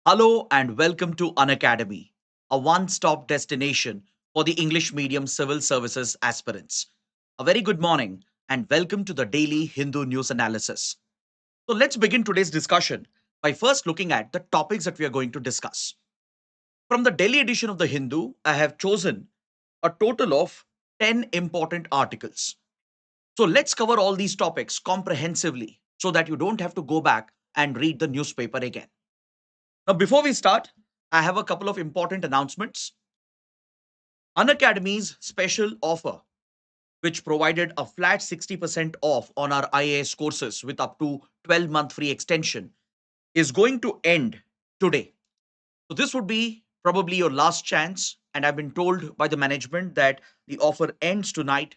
Hello and welcome to Unacademy, a one-stop destination for the English medium civil services aspirants. A very good morning and welcome to the daily Hindu news analysis. So let's begin today's discussion by first looking at the topics that we are going to discuss. From the Delhi edition of the Hindu, I have chosen a total of 10 important articles. So let's cover all these topics comprehensively so that you don't have to go back and read the newspaper again. Now, before we start, I have a couple of important announcements. Unacademy's special offer, which provided a flat 60% off on our IAS courses with up to 12-month free extension, is going to end today. So this would be probably your last chance, and I've been told by the management that the offer ends tonight.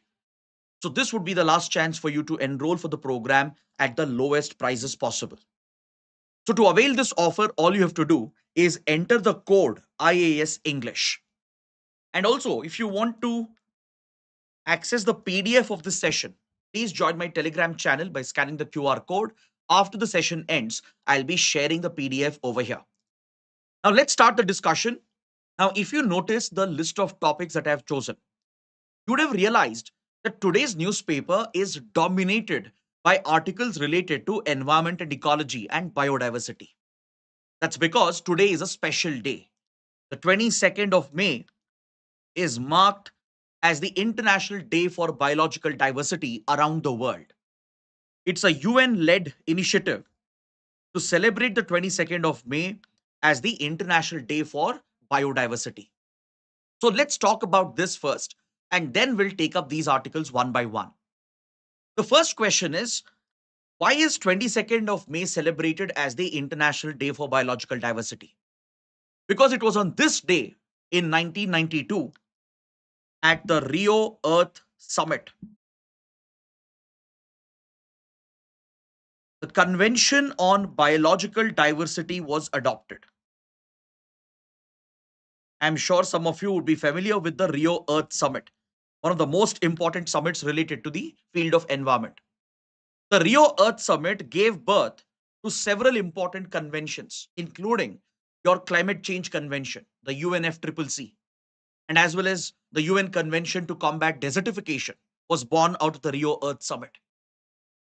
So this would be the last chance for you to enroll for the program at the lowest prices possible. So to avail this offer, all you have to do is enter the code IAS English. And also, if you want to access the PDF of this session, please join my Telegram channel by scanning the QR code. After the session ends, I'll be sharing the PDF over here. Now let's start the discussion. Now, if you notice the list of topics that I have chosen, you would have realized that today's newspaper is dominated by articles related to environment and ecology and biodiversity. That's because today is a special day. The 22nd of May is marked as the International Day for Biological Diversity around the world. It's a UN-led initiative to celebrate the 22nd of May as the International Day for Biodiversity. So let's talk about this first, and then we'll take up these articles one by one. The first question is, why is 22nd of May celebrated as the International Day for Biological Diversity? Because it was on this day in 1992 at the Rio Earth Summit, the Convention on Biological Diversity was adopted. I'm sure some of you would be familiar with the Rio Earth Summit, one of the most important summits related to the field of environment. The Rio Earth Summit gave birth to several important conventions, including your Climate Change Convention, the UNFCCC, and as well as the UN Convention to Combat Desertification was born out of the Rio Earth Summit.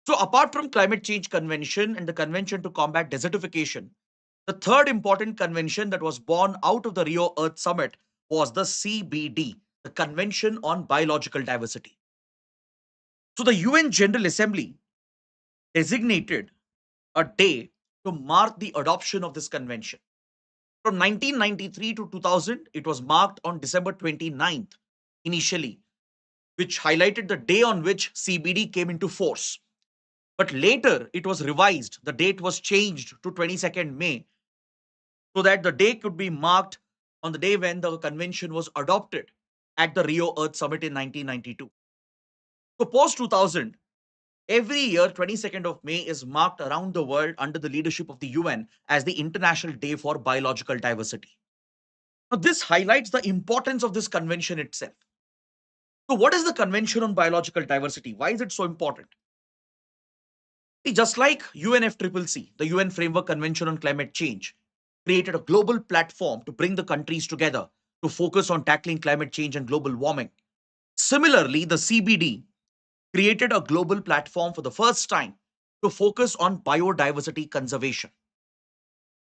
So apart from Climate Change Convention and the Convention to Combat Desertification, the third important convention that was born out of the Rio Earth Summit was the CBD, the Convention on Biological Diversity. So the UN General Assembly designated a day to mark the adoption of this convention. From 1993 to 2000, it was marked on December 29th initially, which highlighted the day on which CBD came into force. But later it was revised. The date was changed to 22nd May so that the day could be marked on the day when the convention was adopted at the Rio Earth Summit in 1992. So post 2000, every year 22nd of May is marked around the world under the leadership of the UN as the International Day for Biological Diversity. Now this highlights the importance of this convention itself. So what is the Convention on Biological Diversity? Why is it so important? See, just like UNFCCC, the UN Framework Convention on Climate Change, created a global platform to bring the countries together to focus on tackling climate change and global warming. Similarly, the CBD created a global platform for the first time to focus on biodiversity conservation.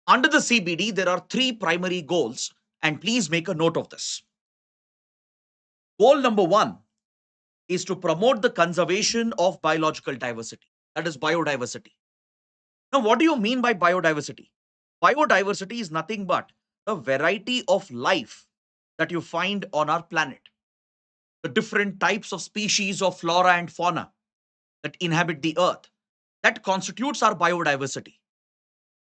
Under the CBD, there are three primary goals, and please make a note of this. Goal number one is to promote the conservation of biological diversity, that is biodiversity. Now, what do you mean by biodiversity? Biodiversity is nothing but the variety of life that you find on our planet, the different types of species of flora and fauna that inhabit the earth. That constitutes our biodiversity.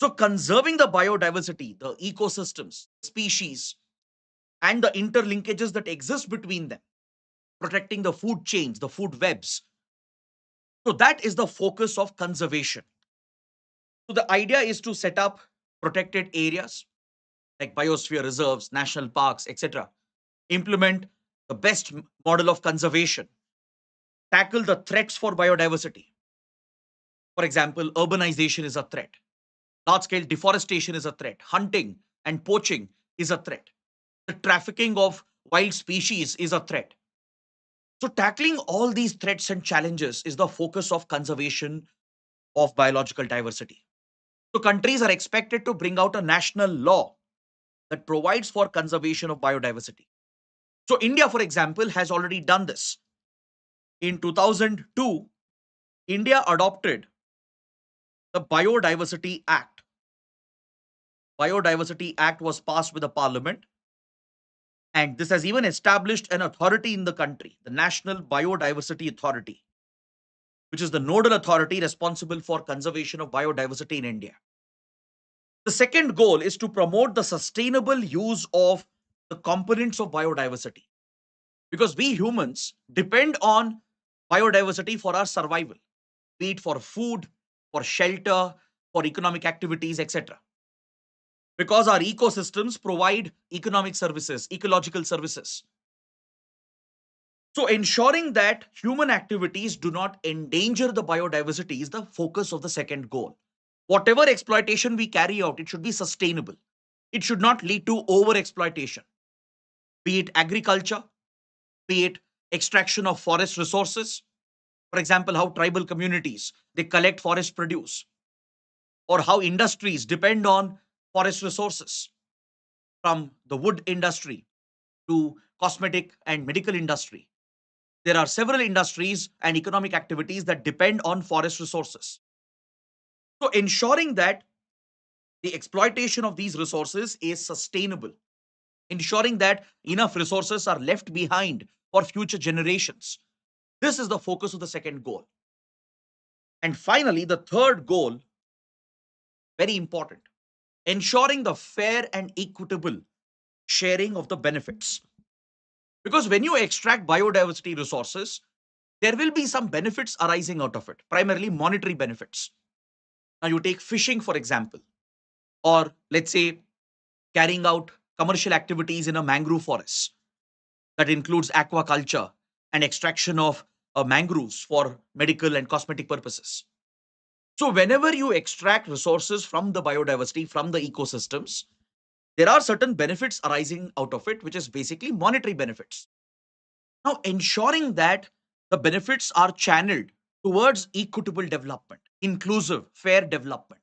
So, conserving the biodiversity, the ecosystems, species, and the interlinkages that exist between them, protecting the food chains, the food webs. So, that is the focus of conservation. So, the idea is to set up protected areas like biosphere reserves, national parks, etc. Implement the best model of conservation, tackle the threats for biodiversity. For example, urbanization is a threat. Large-scale deforestation is a threat. Hunting and poaching is a threat. The trafficking of wild species is a threat. So tackling all these threats and challenges is the focus of conservation of biological diversity. So countries are expected to bring out a national law that provides for conservation of biodiversity. So India, for example, has already done this. In 2002, India adopted the Biodiversity Act. Biodiversity Act was passed with the parliament, and this has even established an authority in the country, the National Biodiversity Authority, which is the nodal authority responsible for conservation of biodiversity in India. The second goal is to promote the sustainable use of the components of biodiversity, because we humans depend on biodiversity for our survival, be it for food, for shelter, for economic activities, etc. Because our ecosystems provide economic services, ecological services. So ensuring that human activities do not endanger the biodiversity is the focus of the second goal. Whatever exploitation we carry out, it should be sustainable. It should not lead to over exploitation, be it agriculture, be it extraction of forest resources. For example, how tribal communities, they collect forest produce, or how industries depend on forest resources, from the wood industry to cosmetic and medical industry. There are several industries and economic activities that depend on forest resources. So ensuring that the exploitation of these resources is sustainable, ensuring that enough resources are left behind for future generations. This is the focus of the second goal. And finally, the third goal, very important, ensuring the fair and equitable sharing of the benefits. Because when you extract biodiversity resources, there will be some benefits arising out of it, primarily monetary benefits. Now, you take fishing, for example, or let's say carrying out commercial activities in a mangrove forest that includes aquaculture and extraction of mangroves for medical and cosmetic purposes. So, whenever you extract resources from the biodiversity, from the ecosystems, there are certain benefits arising out of it, which is basically monetary benefits. Now, ensuring that the benefits are channeled towards equitable development, inclusive, fair development.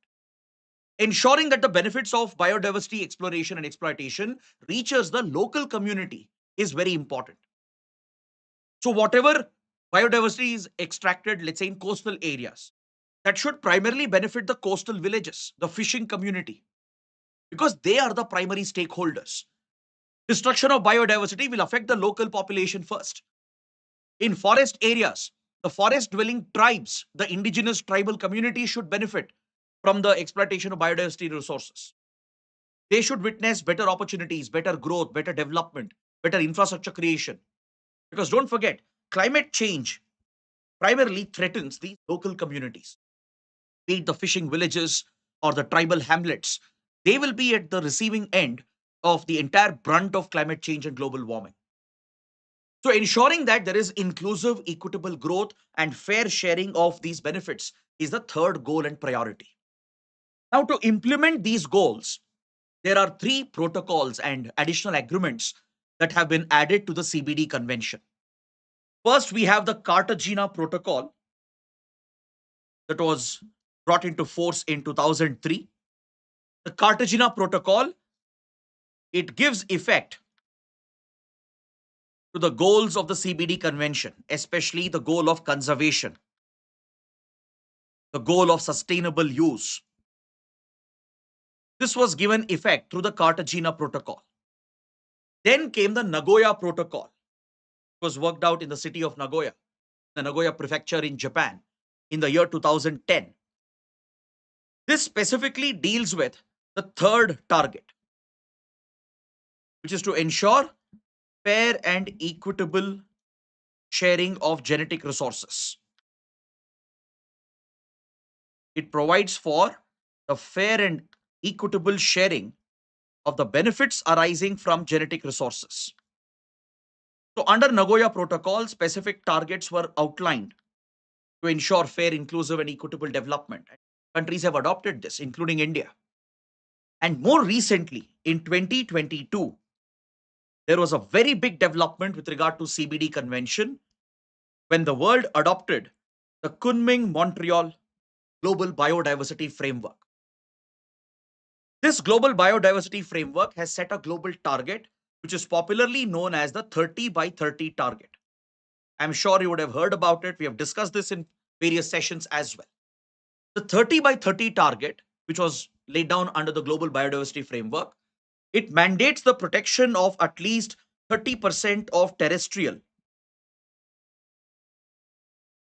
Ensuring that the benefits of biodiversity exploration and exploitation reaches the local community is very important. So whatever biodiversity is extracted, let's say in coastal areas, that should primarily benefit the coastal villages, the fishing community, because they are the primary stakeholders. Destruction of biodiversity will affect the local population first. In forest areas, the forest dwelling tribes, the indigenous tribal community should benefit from the exploitation of biodiversity resources. They should witness better opportunities, better growth, better development, better infrastructure creation. Because don't forget, climate change primarily threatens the local communities, be it the fishing villages or the tribal hamlets. They will be at the receiving end of the entire brunt of climate change and global warming. So ensuring that there is inclusive, equitable growth and fair sharing of these benefits is the third goal and priority. Now, to implement these goals, there are three protocols and additional agreements that have been added to the CBD Convention. First, we have the Cartagena Protocol that was brought into force in 2003. The Cartagena Protocol, it gives effect to the goals of the CBD Convention, especially the goal of conservation, the goal of sustainable use. This was given effect through the Cartagena Protocol. Then came the Nagoya Protocol. It was worked out in the city of Nagoya, the Nagoya Prefecture in Japan, in the year 2010. This specifically deals with the third target, which is to ensure fair and equitable sharing of genetic resources. It provides for the fair and equitable sharing of the benefits arising from genetic resources. So, under Nagoya Protocol, specific targets were outlined to ensure fair, inclusive, and equitable development. countries have adopted this, including India. And more recently, in 2022, there was a very big development with regard to CBD convention when the world adopted the Kunming-Montreal Global Biodiversity Framework. This global biodiversity framework has set a global target, which is popularly known as the 30 by 30 target. I'm sure you would have heard about it. We have discussed this in various sessions as well. The 30 by 30 target, which was laid down under the global biodiversity framework, it mandates the protection of at least 30% of terrestrial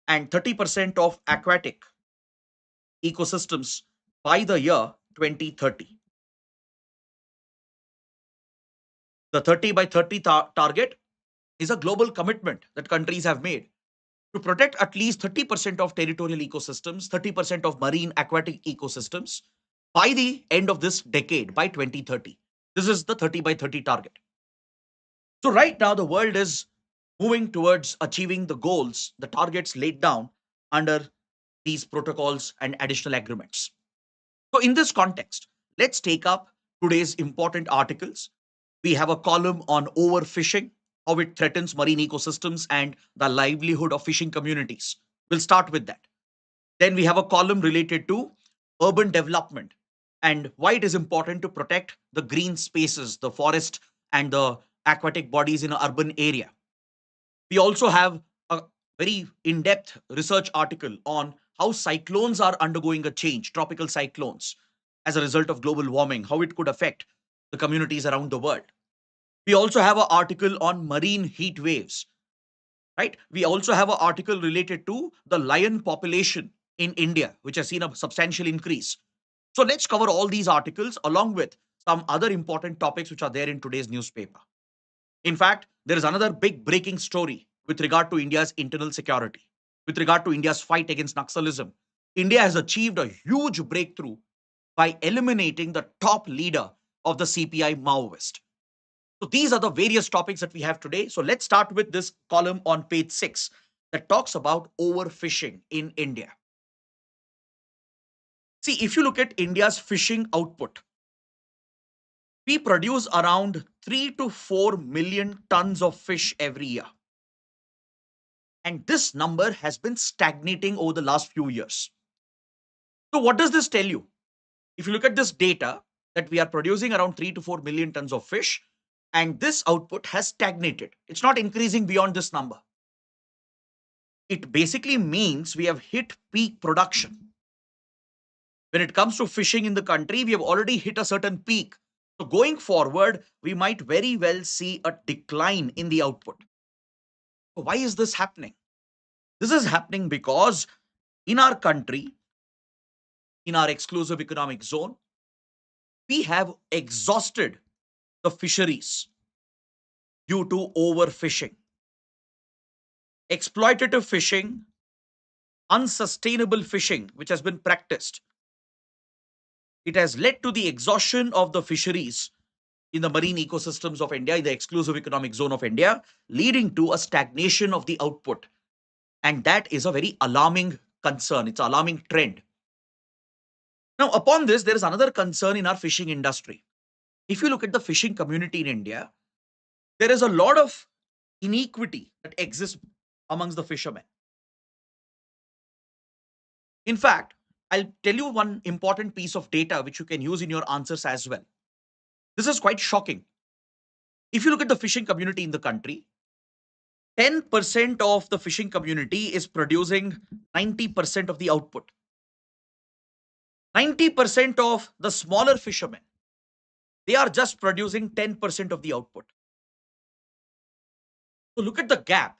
and 30% of aquatic ecosystems by the year 2030. The 30 by 30 target is a global commitment that countries have made to protect at least 30% of territorial ecosystems, 30% of marine aquatic ecosystems by the end of this decade, by 2030. This is the 30 by 30 target. So right now, the world is moving towards achieving the goals, the targets laid down under these protocols and additional agreements. So in this context, let's take up today's important articles. We have a column on overfishing, how it threatens marine ecosystems and the livelihood of fishing communities. We'll start with that. Then we have a column related to urban development and why it is important to protect the green spaces, the forest and the aquatic bodies in an urban area. We also have a very in-depth research article on how cyclones are undergoing a change, tropical cyclones, as a result of global warming, how it could affect the communities around the world. We also have an article on marine heat waves, right? We also have an article related to the lion population in India, which has seen a substantial increase. So let's cover all these articles along with some other important topics which are there in today's newspaper. In fact, there is another big breaking story with regard to India's internal security, with regard to India's fight against Naxalism. India has achieved a huge breakthrough by eliminating the top leader of the CPI Maoist. So these are the various topics that we have today. So let's start with this column on page 6 that talks about overfishing in India. See, if you look at India's fishing output, we produce around 3 to 4 million tons of fish every year. And this number has been stagnating over the last few years. So what does this tell you? If you look at this data, that we are producing around 3 to 4 million tons of fish, and this output has stagnated. It's not increasing beyond this number. It basically means we have hit peak production. When it comes to fishing in the country, we have already hit a certain peak. So going forward, we might very well see a decline in the output. So why is this happening? This is happening because in our country, in our exclusive economic zone, we have exhausted the fisheries due to overfishing. Exploitative fishing, unsustainable fishing, which has been practiced. It has led to the exhaustion of the fisheries in the marine ecosystems of India, in the exclusive economic zone of India, leading to a stagnation of the output. And that is a very alarming concern. It's an alarming trend. Now, upon this, there is another concern in our fishing industry. If you look at the fishing community in India, there is a lot of inequity that exists amongst the fishermen. In fact, I'll tell you one important piece of data which you can use in your answers as well. This is quite shocking. If you look at the fishing community in the country, 10% of the fishing community is producing 90% of the output. 90% of the smaller fishermen, they are just producing 10% of the output. So look at the gap.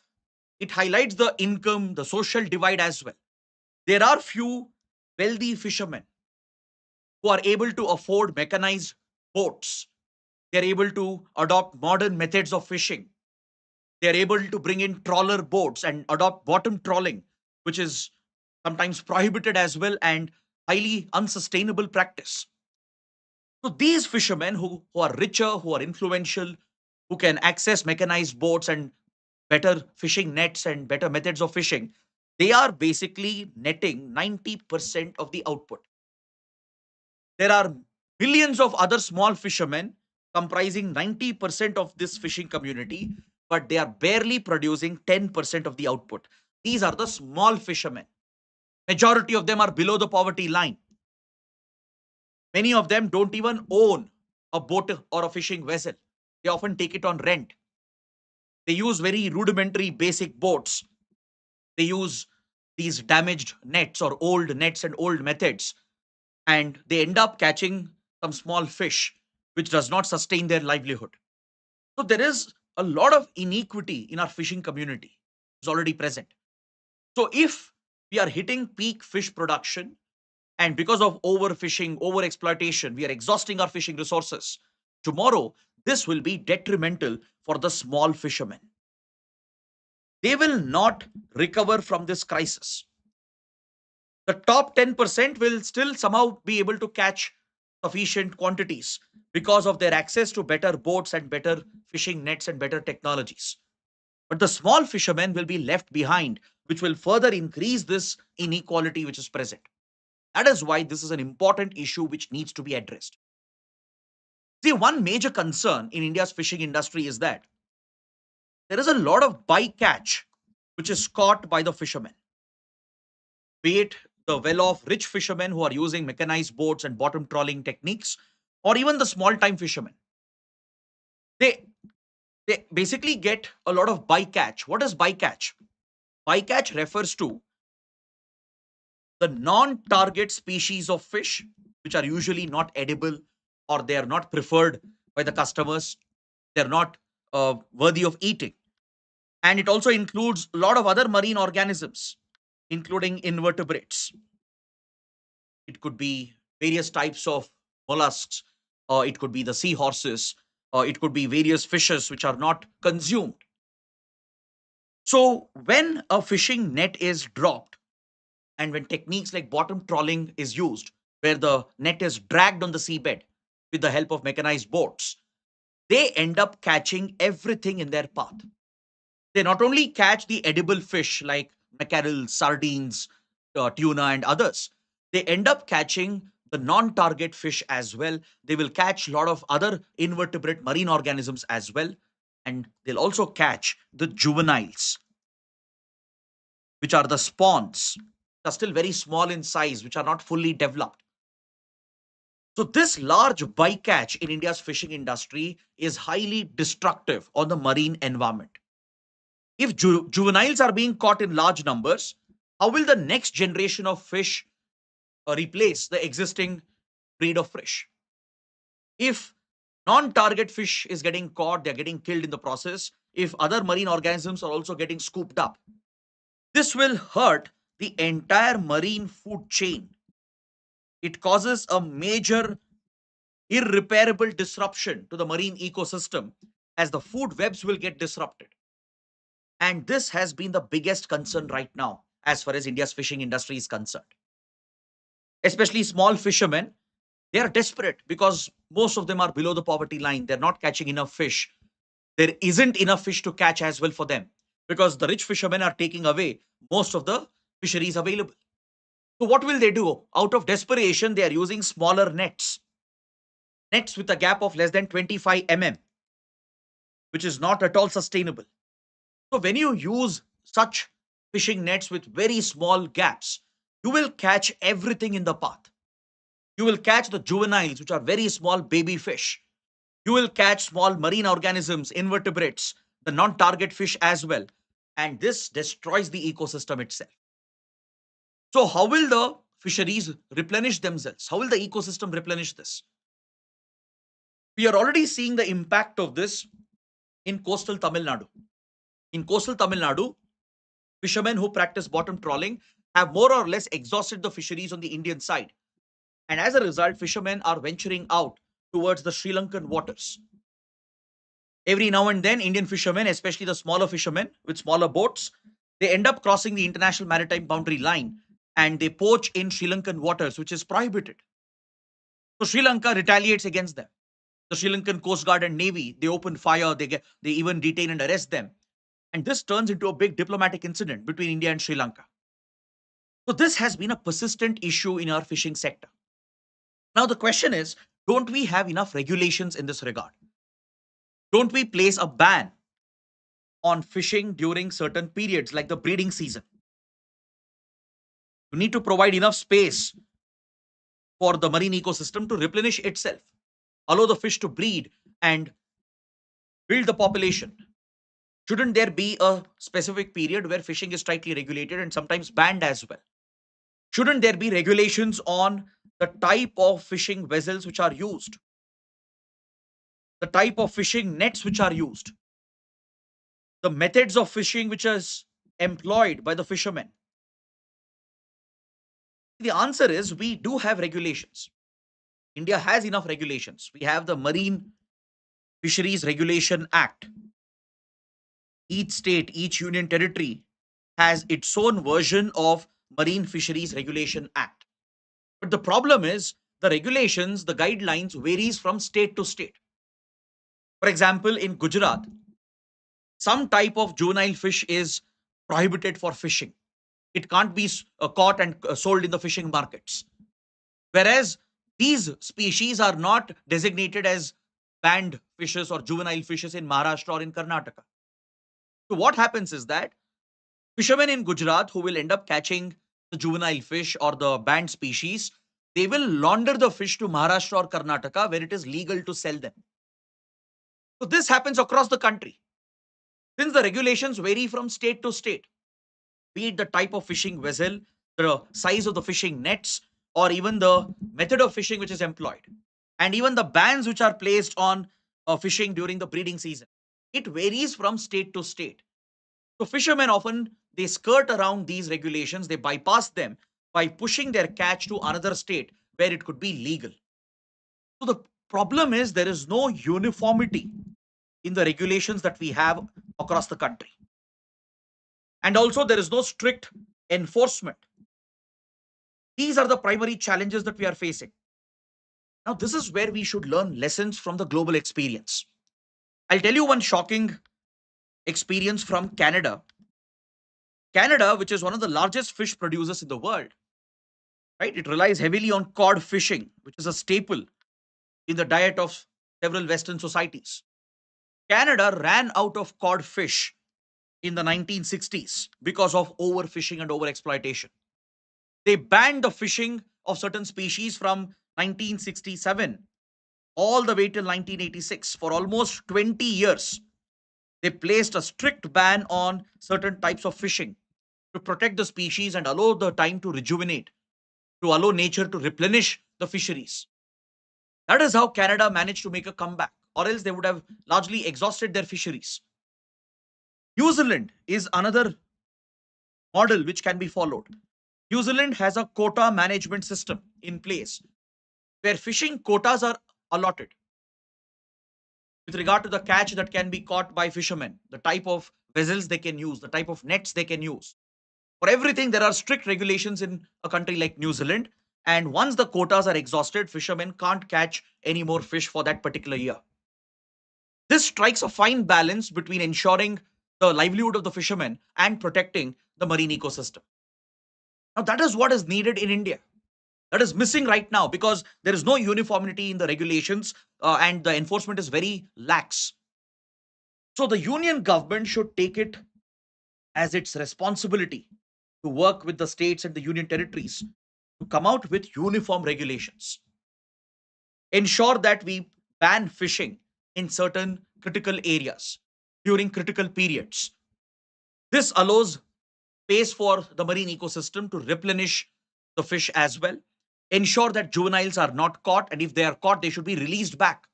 It highlights the income, the social divide as well. There are few wealthy fishermen who are able to afford mechanized boats. They're able to adopt modern methods of fishing. They're able to bring in trawler boats and adopt bottom trawling, which is sometimes prohibited as well and highly unsustainable practice. So these fishermen who are richer, who are influential, who can access mechanized boats and better fishing nets and better methods of fishing, they are basically netting 90% of the output. There are billions of other small fishermen comprising 90% of this fishing community, but they are barely producing 10% of the output. These are the small fishermen. Majority of them are below the poverty line. Many of them don't even own a boat or a fishing vessel. They often take it on rent. They use very rudimentary basic boats. They use these damaged nets or old nets and old methods, and they end up catching some small fish, which does not sustain their livelihood. So there is a lot of inequity in our fishing community. It's already present. So if we are hitting peak fish production, and because of overfishing, overexploitation, we are exhausting our fishing resources, tomorrow this will be detrimental for the small fishermen. They will not recover from this crisis. The top 10% will still somehow be able to catch sufficient quantities because of their access to better boats and better fishing nets and better technologies. But the small fishermen will be left behind, which will further increase this inequality which is present. That is why this is an important issue which needs to be addressed. See, one major concern in India's fishing industry is that there is a lot of bycatch which is caught by the fishermen, be it the well-off rich fishermen who are using mechanized boats and bottom trawling techniques, or even the small-time fishermen. They they basically get a lot of bycatch. What is bycatch? Bycatch refers to the non-target species of fish, which are usually not edible or they are not preferred by the customers. They're not worthy of eating. And it also includes a lot of other marine organisms, including invertebrates. It could be various types of mollusks, or it could be the seahorses, or it could be various fishes which are not consumed. So, when a fishing net is dropped and when techniques like bottom trawling is used, where the net is dragged on the seabed with the help of mechanized boats, they end up catching everything in their path. They not only catch the edible fish like mackerel, sardines, tuna, and others, they end up catching the non target fish as well. They will catch a lot of other invertebrate marine organisms as well. And they'll also catch the juveniles, which are the spawns, which are still very small in size, which are not fully developed. So, this large bycatch in India's fishing industry is highly destructive on the marine environment. If juveniles are being caught in large numbers, how will the next generation of fish replace the existing breed of fish? If non-target fish is getting caught, they're getting killed in the process. If other marine organisms are also getting scooped up, this will hurt the entire marine food chain. It causes a major irreparable disruption to the marine ecosystem as the food webs will get disrupted. And this has been the biggest concern right now as far as India's fishing industry is concerned. Especially small fishermen, they are desperate because most of them are below the poverty line. They're not catching enough fish. There isn't enough fish to catch as well for them because the rich fishermen are taking away most of the fisheries available. So, what will they do? Out of desperation, they are using smaller nets, nets with a gap of less than 25 mm, which is not at all sustainable. So when you use such fishing nets with very small gaps, you will catch everything in the path. You will catch the juveniles, which are very small baby fish. You will catch small marine organisms, invertebrates, the non target fish as well. And this destroys the ecosystem itself. So, how will the fisheries replenish themselves? How will the ecosystem replenish this? We are already seeing the impact of this in coastal Tamil Nadu. In coastal Tamil Nadu, fishermen who practice bottom trawling have more or less exhausted the fisheries on the Indian side. And as a result, fishermen are venturing out towards the Sri Lankan waters. Every now and then, Indian fishermen, especially the smaller fishermen with smaller boats, they end up crossing the international maritime boundary line and they poach in Sri Lankan waters, which is prohibited. So Sri Lanka retaliates against them. The Sri Lankan Coast Guard and Navy, they open fire, they even detain and arrest them. And this turns into a big diplomatic incident between India and Sri Lanka. So this has been a persistent issue in our fishing sector. Now, the question is, don't we have enough regulations in this regard? Don't we place a ban on fishing during certain periods like the breeding season? You need to provide enough space for the marine ecosystem to replenish itself, allow the fish to breed and build the population. Shouldn't there be a specific period where fishing is tightly regulated and sometimes banned as well? Shouldn't there be regulations on the type of fishing vessels which are used, the type of fishing nets which are used, the methods of fishing which is employed by the fishermen? The answer is we do have regulations. India has enough regulations. We have the Marine Fisheries Regulation Act. Each state, each union territory has its own version of Marine Fisheries Regulation Act. But the problem is the regulations, the guidelines varies from state to state. For example, in Gujarat, some type of juvenile fish is prohibited for fishing. It can't be caught and sold in the fishing markets. Whereas these species are not designated as banned fishes or juvenile fishes in Maharashtra or in Karnataka. So what happens is that fishermen in Gujarat who will end up catching the juvenile fish or the banned species, they will launder the fish to Maharashtra or Karnataka where it is legal to sell them. So this happens across the country. Since the regulations vary from state to state, be it the type of fishing vessel, the size of the fishing nets, or even the method of fishing which is employed, and even the bans which are placed on fishing during the breeding season, it varies from state to state. So fishermen often they skirt around these regulations, they bypass them by pushing their catch to another state where it could be legal. So the problem is there is no uniformity in the regulations that we have across the country. And also there is no strict enforcement. These are the primary challenges that we are facing. Now, this is where we should learn lessons from the global experience. I'll tell you one shocking experience from Canada. Canada, which is one of the largest fish producers in the world, right? It relies heavily on cod fishing, which is a staple in the diet of several Western societies. Canada ran out of cod fish in the 1960s because of overfishing and overexploitation. They banned the fishing of certain species from 1967 all the way till 1986. For almost 20 years, they placed a strict ban on certain types of fishing to protect the species and allow the time to rejuvenate, to allow nature to replenish the fisheries. That is how Canada managed to make a comeback, or else they would have largely exhausted their fisheries. New Zealand is another model which can be followed. New Zealand has a quota management system in place where fishing quotas are allotted with regard to the catch that can be caught by fishermen, the type of vessels they can use, the type of nets they can use. For everything, there are strict regulations in a country like New Zealand. And once the quotas are exhausted, fishermen can't catch any more fish for that particular year. This strikes a fine balance between ensuring the livelihood of the fishermen and protecting the marine ecosystem. Now, that is what is needed in India. That is missing right now because there is no uniformity in the regulations and the enforcement is very lax. So, the union government should take it as its responsibility to work with the states and the union territories to come out with uniform regulations. Ensure that we ban fishing in certain critical areas during critical periods. This allows space for the marine ecosystem to replenish the fish as well. Ensure that juveniles are not caught, and if they are caught, they should be released back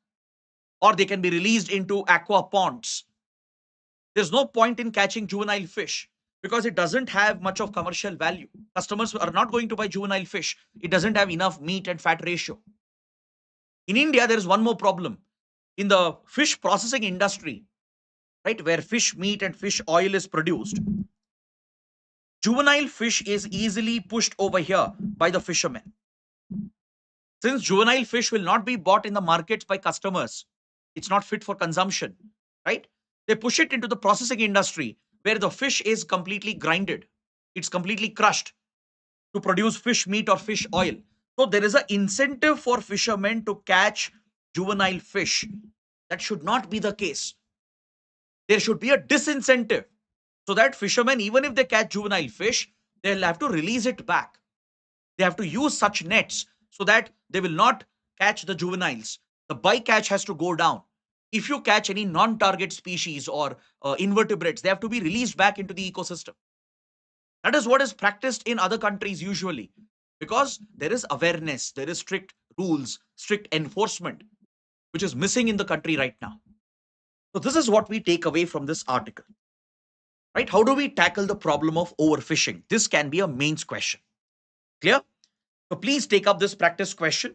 or they can be released into aqua ponds. There's no point in catching juvenile fish because it doesn't have much of commercial value. Customers are not going to buy juvenile fish. It doesn't have enough meat and fat ratio. In India, there is one more problem. In the fish processing industry, right, where fish meat and fish oil is produced, juvenile fish is easily pushed over here by the fishermen. Since juvenile fish will not be bought in the markets by customers, it's not fit for consumption, right? They push it into the processing industry where the fish is completely grinded. It's completely crushed to produce fish meat or fish oil. So there is an incentive for fishermen to catch juvenile fish. That should not be the case. There should be a disincentive so that fishermen, even if they catch juvenile fish, they'll have to release it back. They have to use such nets so that they will not catch the juveniles. The bycatch has to go down. If you catch any non-target species or invertebrates, they have to be released back into the ecosystem. That is what is practiced in other countries usually, because there is awareness, there is strict rules, strict enforcement, which is missing in the country right now. So this is what we take away from this article, right? How do we tackle the problem of overfishing? This can be a mains question. Clear? So please take up this practice question.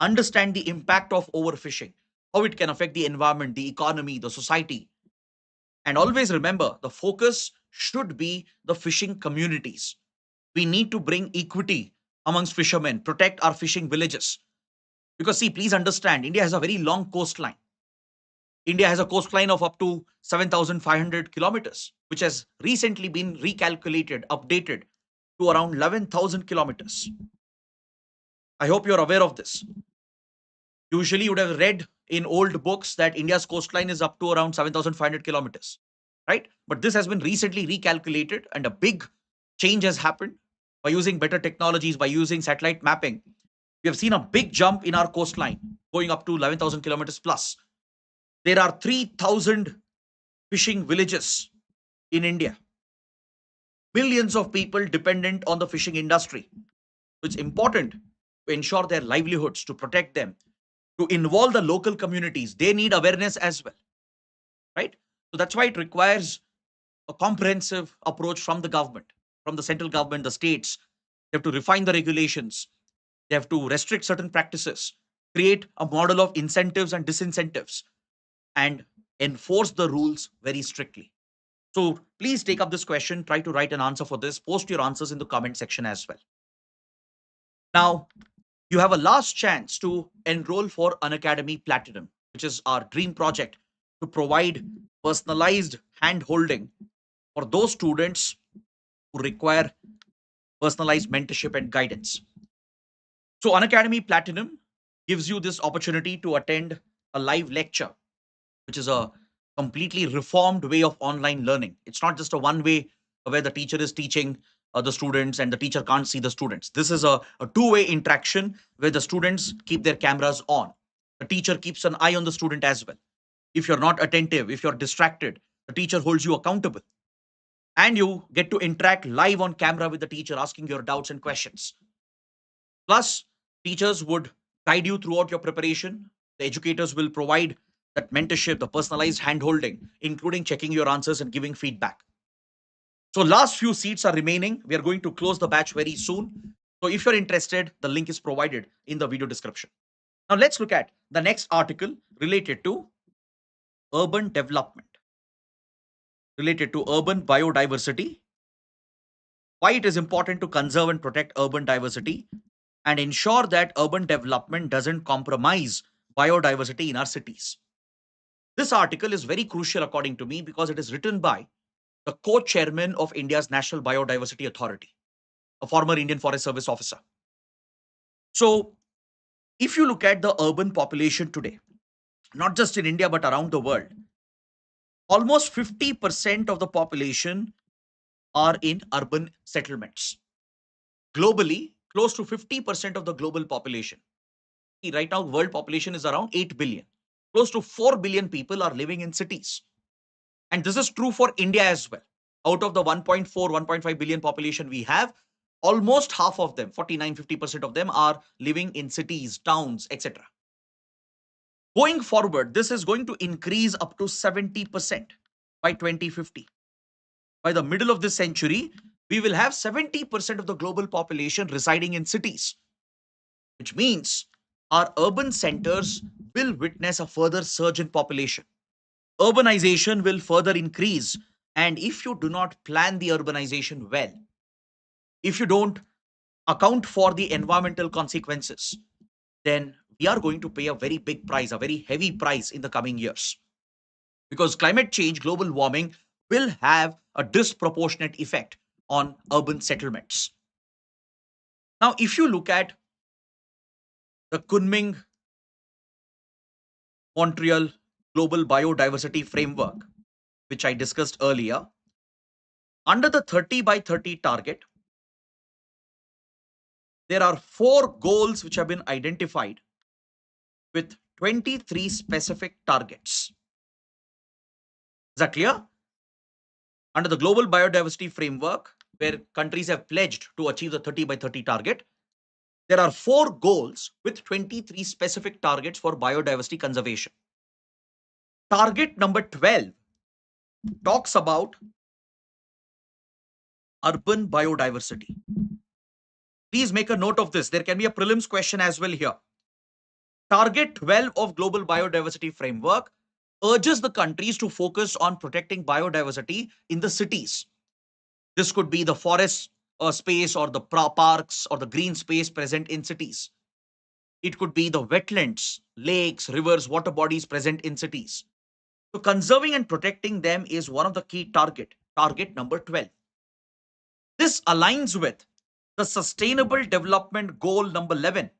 Understand the impact of overfishing, how it can affect the environment, the economy, the society. And always remember, the focus should be the fishing communities. We need to bring equity amongst fishermen, protect our fishing villages. Because see, please understand, India has a very long coastline. India has a coastline of up to 7,500 kilometers, which has recently been recalculated, updated to around 11,000 kilometers. I hope you're aware of this. Usually, you would have read in old books that India's coastline is up to around 7,500 kilometers, right? But this has been recently recalculated, and a big change has happened by using better technologies, by using satellite mapping. We have seen a big jump in our coastline, going up to 11,000 kilometers plus. There are 3,000 fishing villages in India. Millions of people dependent on the fishing industry. It's important to ensure their livelihoods, to protect them, to involve the local communities. They need awareness as well, right? So that's why it requires a comprehensive approach from the government, from the central government, the states. They have to refine the regulations. They have to restrict certain practices, create a model of incentives and disincentives, and enforce the rules very strictly. So please take up this question, try to write an answer for this, post your answers in the comment section as well. Now, you have a last chance to enroll for Unacademy Platinum, which is our dream project to provide personalized hand holding for those students who require personalized mentorship and guidance. So Unacademy Platinum gives you this opportunity to attend a live lecture, which is a completely reformed way of online learning. It's not just a one way where the teacher is teaching the students and the teacher can't see the students. This is a two-way interaction where the students keep their cameras on. The teacher keeps an eye on the student as well. If you're not attentive, if you're distracted, the teacher holds you accountable. And you get to interact live on camera with the teacher, asking your doubts and questions. Plus, teachers would guide you throughout your preparation. The educators will provide that mentorship, the personalized hand-holding, including checking your answers and giving feedback. So last few seats are remaining. We are going to close the batch very soon. So if you're interested, the link is provided in the video description. Now let's look at the next article related to urban development, related to urban biodiversity, why it is important to conserve and protect urban diversity and ensure that urban development doesn't compromise biodiversity in our cities. This article is very crucial according to me because it is written by the co-chairman of India's National Biodiversity Authority, a former Indian Forest Service officer. So if you look at the urban population today, not just in India, but around the world, almost 50% of the population are in urban settlements. Globally, close to 50% of the global population. Right now, world population is around 8 billion. Close to 4 billion people are living in cities. And this is true for India as well. Out of the 1.4, 1.5 billion population we have, almost half of them, 49-50% of them are living in cities, towns, etc. Going forward, this is going to increase up to 70% by 2050. By the middle of this century, we will have 70% of the global population residing in cities, which means our urban centers will witness a further surge in population. Urbanization will further increase. And if you do not plan the urbanization well, if you don't account for the environmental consequences, then we are going to pay a very big price, a very heavy price in the coming years. Because climate change, global warming will have a disproportionate effect on urban settlements. Now, if you look at the Kunming Montreal Global Biodiversity Framework, which I discussed earlier. Under the 30 by 30 target, there are 4 goals which have been identified with 23 specific targets. Is that clear? Under the Global Biodiversity Framework, where countries have pledged to achieve the 30 by 30 target, there are 4 goals with 23 specific targets for biodiversity conservation. Target number 12 talks about urban biodiversity. Please make a note of this. There can be a prelims question as well here. Target 12 of Global Biodiversity Framework urges the countries to focus on protecting biodiversity in the cities. This could be the forest space or the parks or the green space present in cities. It could be the wetlands, lakes, rivers, water bodies present in cities. So conserving and protecting them is one of the key target number 12. This aligns with the Sustainable Development Goal number 11,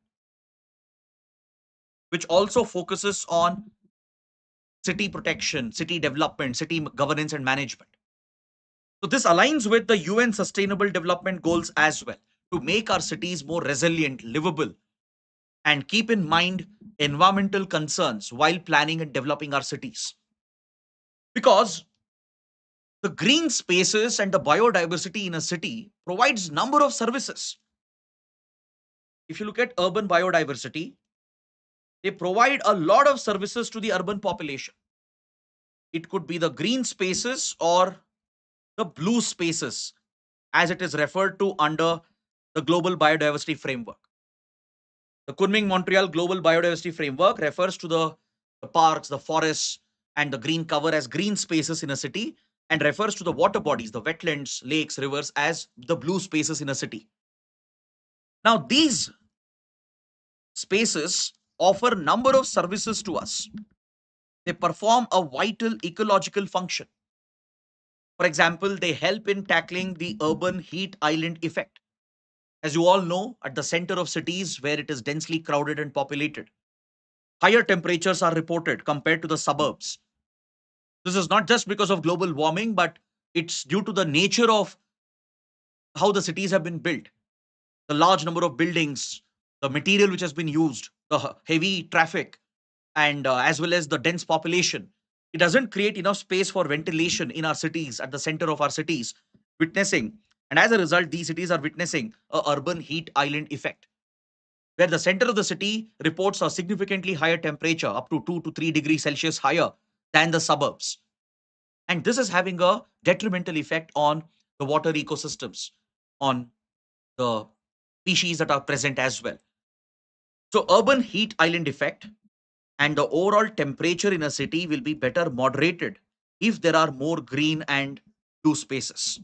which also focuses on city protection, city development, city governance and management. So this aligns with the UN Sustainable Development Goals as well, to make our cities more resilient, livable, and keep in mind environmental concerns while planning and developing our cities. Because the green spaces and the biodiversity in a city provides number of services. If you look at urban biodiversity, they provide a lot of services to the urban population. It could be the green spaces or the blue spaces, as it is referred to under the Global Biodiversity Framework. The Kunming Montreal Global Biodiversity Framework refers to the parks, the forests, and the green cover as green spaces in a city, and refers to the water bodies, the wetlands, lakes, rivers as the blue spaces in a city. Now, these spaces offer number of services to us. They perform a vital ecological function. For example, they help in tackling the urban heat island effect. As you all know, at the center of cities where it is densely crowded and populated, higher temperatures are reported compared to the suburbs. This is not just because of global warming, but it's due to the nature of how the cities have been built. The large number of buildings, the material which has been used, the heavy traffic, and as well as the dense population. It doesn't create enough space for ventilation in our cities, at the center of our cities, witnessing. And as a result, these cities are witnessing a urban heat island effect, where the center of the city reports a significantly higher temperature, up to 2 to 3 degrees Celsius higher than the suburbs. And this is having a detrimental effect on the water ecosystems, on the species that are present as well. So urban heat island effect and the overall temperature in a city will be better moderated if there are more green and blue spaces.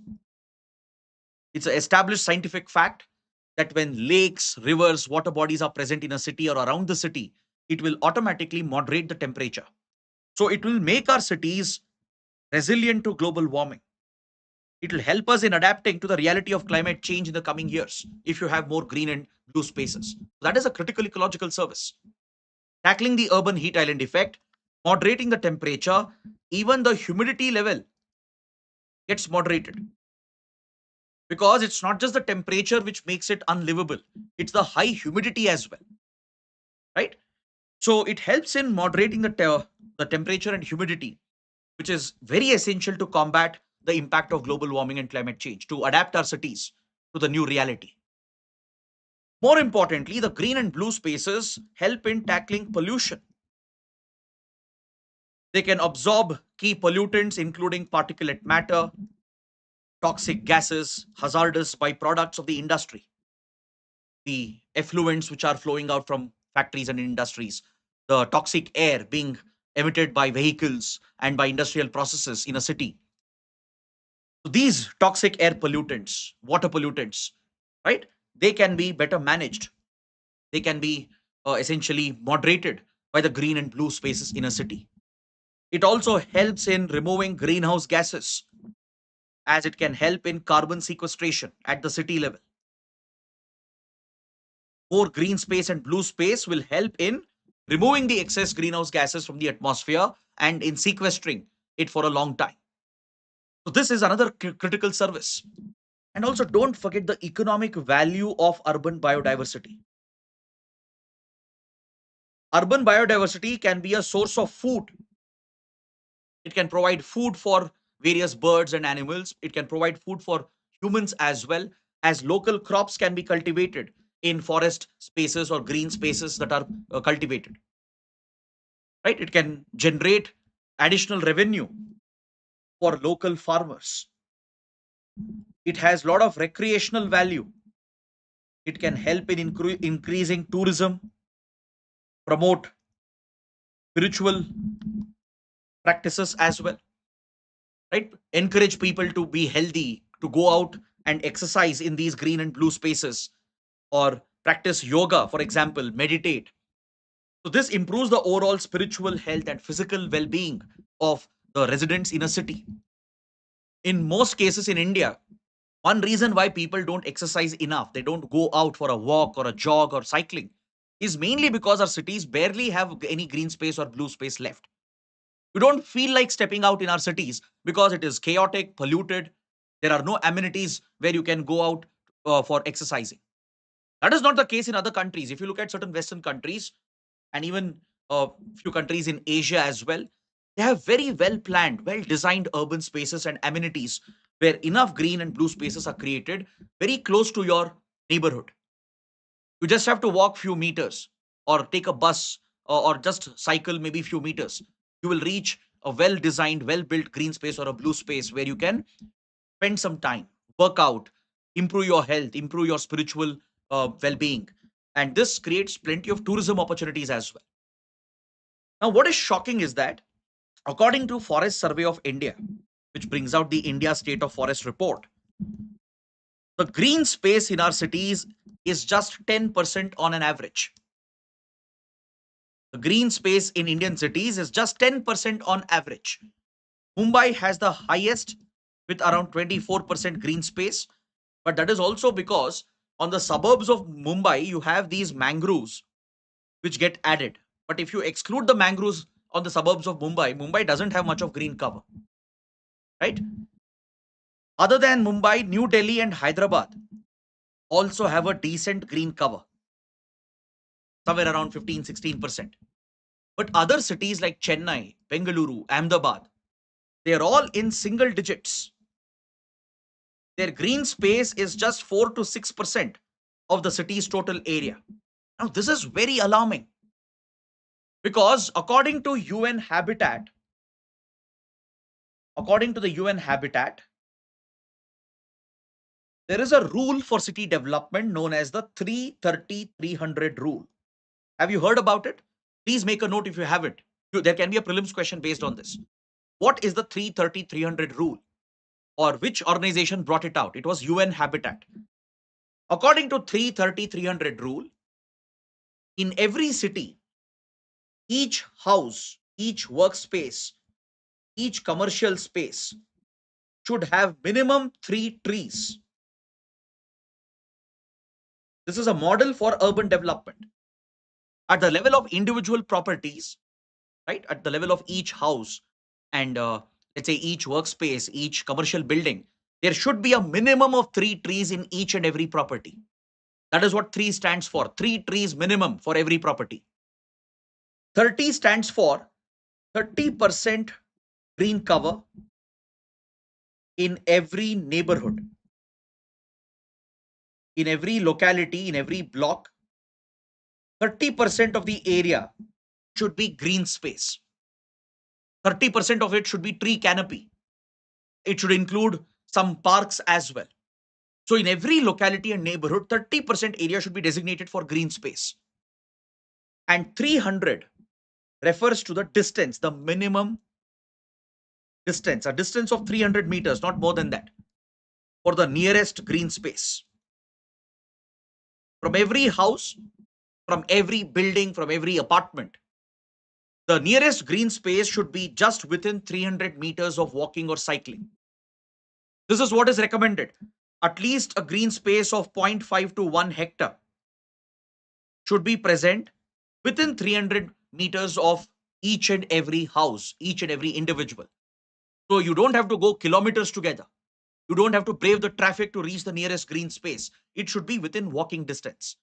It's an established scientific fact that when lakes, rivers, water bodies are present in a city or around the city, it will automatically moderate the temperature. So it will make our cities resilient to global warming. It will help us in adapting to the reality of climate change in the coming years if you have more green and blue spaces. That is a critical ecological service. Tackling the urban heat island effect, moderating the temperature, even the humidity level gets moderated. Because it's not just the temperature which makes it unlivable, it's the high humidity as well, right? So it helps in moderating the temperature and humidity, which is very essential to combat the impact of global warming and climate change, to adapt our cities to the new reality. More importantly, the green and blue spaces help in tackling pollution. They can absorb key pollutants, including particulate matter, toxic gases, hazardous byproducts of the industry, the effluents which are flowing out from factories and industries, the toxic air being emitted by vehicles and by industrial processes in a city. So these toxic air pollutants, water pollutants, right? They can be better managed. They can be essentially moderated by the green and blue spaces in a city. It also helps in removing greenhouse gases, as it can help in carbon sequestration at the city level. More green space and blue space will help in removing the excess greenhouse gases from the atmosphere and in sequestering it for a long time. So this is another critical service. And also don't forget the economic value of urban biodiversity. Urban biodiversity can be a source of food. It can provide food for various birds and animals. It can provide food for humans as well, as local crops can be cultivated in forest spaces or green spaces that are cultivated. Right? It can generate additional revenue for local farmers. It has a lot of recreational value. It can help in increasing tourism, promote spiritual practices as well, right? Encourage people to be healthy, to go out and exercise in these green and blue spaces, or practice yoga, for example, meditate. So this improves the overall spiritual health and physical well-being of the residents in a city. In most cases in India, one reason why people don't exercise enough, they don't go out for a walk or a jog or cycling, is mainly because our cities barely have any green space or blue space left. We don't feel like stepping out in our cities because it is chaotic, polluted. There are no amenities where you can go out for exercising. That is not the case in other countries. If you look at certain Western countries and even a few countries in Asia as well, they have very well planned, well designed urban spaces and amenities where enough green and blue spaces are created very close to your neighborhood. You just have to walk few meters or take a bus or just cycle maybe few meters. You will reach a well designed, well built green space or a blue space where you can spend some time, work out, improve your health, improve your spiritual well being. And this creates plenty of tourism opportunities as well. Now, what is shocking is that according to Forest Survey of India, which brings out the India State of Forest report, the green space in our cities is just 10% on an average. The green space in Indian cities is just 10% on average. Mumbai has the highest with around 24% green space, but that is also because on the suburbs of Mumbai, you have these mangroves which get added. But if you exclude the mangroves on the suburbs of Mumbai, Mumbai doesn't have much of green cover, right? Other than Mumbai, New Delhi and Hyderabad also have a decent green cover, somewhere around 15-16%. But other cities like Chennai, Bengaluru, Ahmedabad, they're all in single digits. Their green space is just 4 to 6% of the city's total area. Now, this is very alarming because according to the UN Habitat, there is a rule for city development known as the 330-300 rule. Have you heard about it? Please make a note if you haven't. There can be a prelims question based on this. What is the 330-300 rule? Or which organization brought it out? It was UN Habitat. According to 330-300 rule, in every city, each house, each workspace, each commercial space should have minimum 3 trees. This is a model for urban development. At the level of individual properties, right? At the level of each house and let's say each workspace, each commercial building, there should be a minimum of 3 trees in each and every property. That is what 3 stands for. 3 trees minimum for every property. 30 stands for 30% green cover in every neighborhood, in every locality, in every block. 30% of the area should be green space. 30% of it should be tree canopy. It should include some parks as well. So in every locality and neighborhood, 30% area should be designated for green space. And 300 refers to the distance, the minimum distance, a distance of 300 meters, not more than that, for the nearest green space. From every house, from every building, from every apartment, the nearest green space should be just within 300 meters of walking or cycling. This is what is recommended. At least a green space of 0.5 to 1 hectare should be present within 300 meters of each and every house, each and every individual. So you don't have to go kilometers together. You don't have to brave the traffic to reach the nearest green space. It should be within walking distance,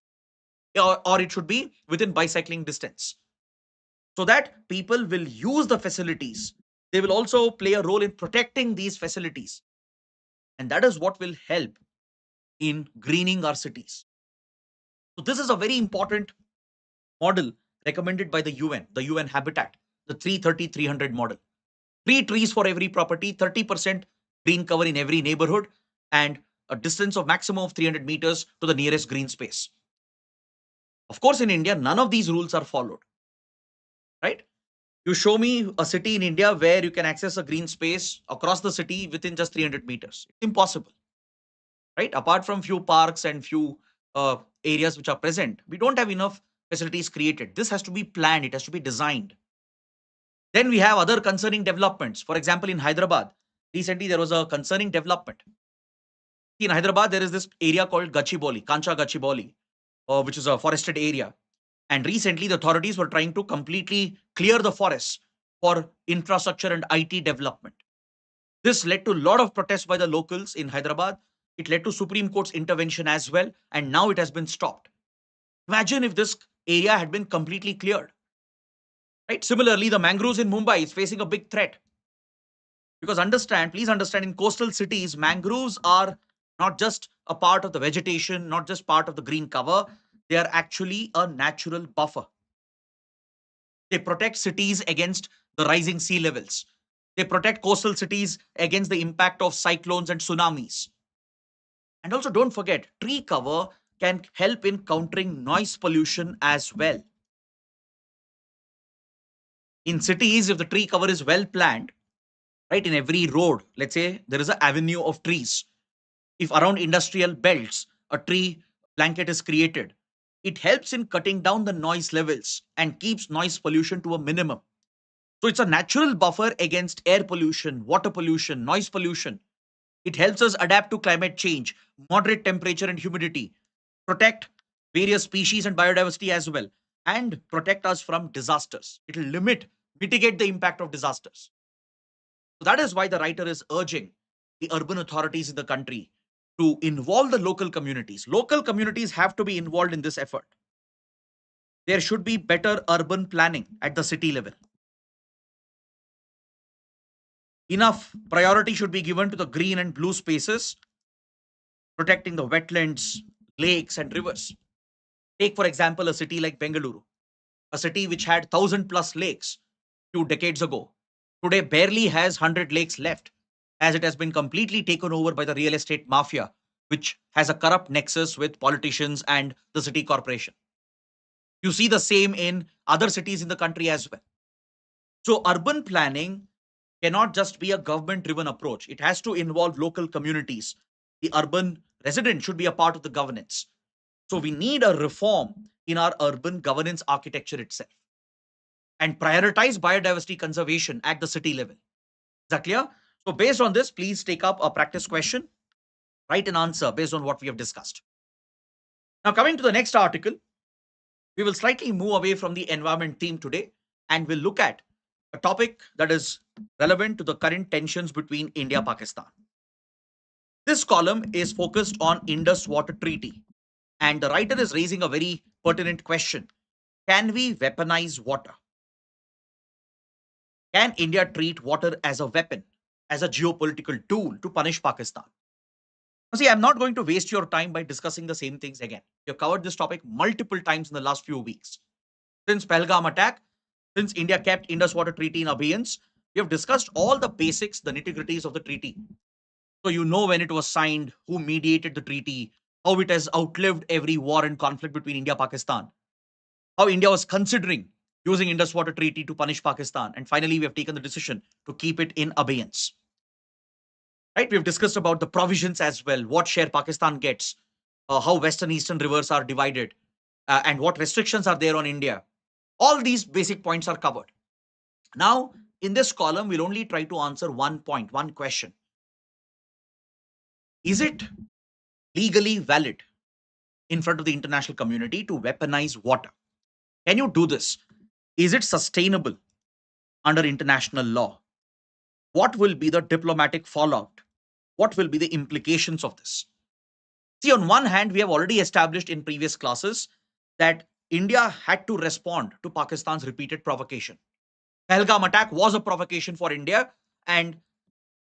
or it should be within bicycling distance, so that people will use the facilities. They will also play a role in protecting these facilities. And that is what will help in greening our cities. So this is a very important model recommended by the UN Habitat, the 330-300 model. 3 trees for every property, 30% green cover in every neighborhood, and a distance of maximum of 300 meters to the nearest green space. Of course, in India, none of these rules are followed, right? You show me a city in India where you can access a green space across the city within just 300 meters. It's impossible, right? Apart from few parks and few areas which are present, we don't have enough facilities created. This has to be planned, it has to be designed. Then we have other concerning developments. For example, in Hyderabad, recently there was a concerning development. In Hyderabad, there is this area called Gachibowli, Kancha Gachibowli, which is a forested area. And recently, the authorities were trying to completely clear the forests for infrastructure and IT development. This led to a lot of protests by the locals in Hyderabad. It led to Supreme Court's intervention as well, and now it has been stopped. Imagine if this area had been completely cleared. Right? Similarly, the mangroves in Mumbai is facing a big threat. Because please understand, in coastal cities, mangroves are not just a part of the vegetation, not just part of the green cover, they are actually a natural buffer. They protect cities against the rising sea levels. They protect coastal cities against the impact of cyclones and tsunamis. And also, don't forget, tree cover can help in countering noise pollution as well. In cities, if the tree cover is well planned, right, in every road, let's say there is an avenue of trees. If around industrial belts, a tree blanket is created, it helps in cutting down the noise levels and keeps noise pollution to a minimum. So it's a natural buffer against air pollution, water pollution, noise pollution. It helps us adapt to climate change, moderate temperature and humidity, protect various species and biodiversity as well, and protect us from disasters. It will mitigate the impact of disasters. So that is why the writer is urging the urban authorities in the country to involve the local communities. Local communities have to be involved in this effort. There should be better urban planning at the city level. Enough priority should be given to the green and blue spaces, protecting the wetlands, lakes, and rivers. Take, for example, a city like Bengaluru, a city which had 1,000+ lakes 2 decades ago. Today, barely has 100 lakes left, as it has been completely taken over by the real estate mafia, which has a corrupt nexus with politicians and the city corporation. You see the same in other cities in the country as well. So, urban planning cannot just be a government driven approach. It has to involve local communities. The urban resident should be a part of the governance. So we need a reform in our urban governance architecture itself and prioritize biodiversity conservation at the city level. Is that clear? So based on this, please take up a practice question, write an answer based on what we have discussed. Now coming to the next article, we will slightly move away from the environment theme today and we'll look at a topic that is relevant to the current tensions between India and Pakistan. This column is focused on Indus Water Treaty, and the writer is raising a very pertinent question. Can we weaponize water? Can India treat water as a weapon, as a geopolitical tool to punish Pakistan? Now, see, I'm not going to waste your time by discussing the same things again. We have covered this topic multiple times in the last few weeks. Since Pahalgam attack, since India kept Indus Water Treaty in abeyance, we have discussed all the basics, the nitty-gritties of the treaty. So you know when it was signed, who mediated the treaty, how it has outlived every war and conflict between India and Pakistan, how India was considering using Indus Water Treaty to punish Pakistan, and finally we have taken the decision to keep it in abeyance. Right? We have discussed about the provisions as well, what share Pakistan gets, how western eastern rivers are divided, and what restrictions are there on India. All these basic points are covered. Now, in this column, we'll only try to answer one point, one question. Is it legally valid in front of the international community to weaponize water. Can you do this? Is it sustainable under international law? What will be the diplomatic fallout? What will be the implications of this? See, on one hand, we have already established in previous classes that India had to respond to Pakistan's repeated provocation. Pahalgam attack was a provocation for India, and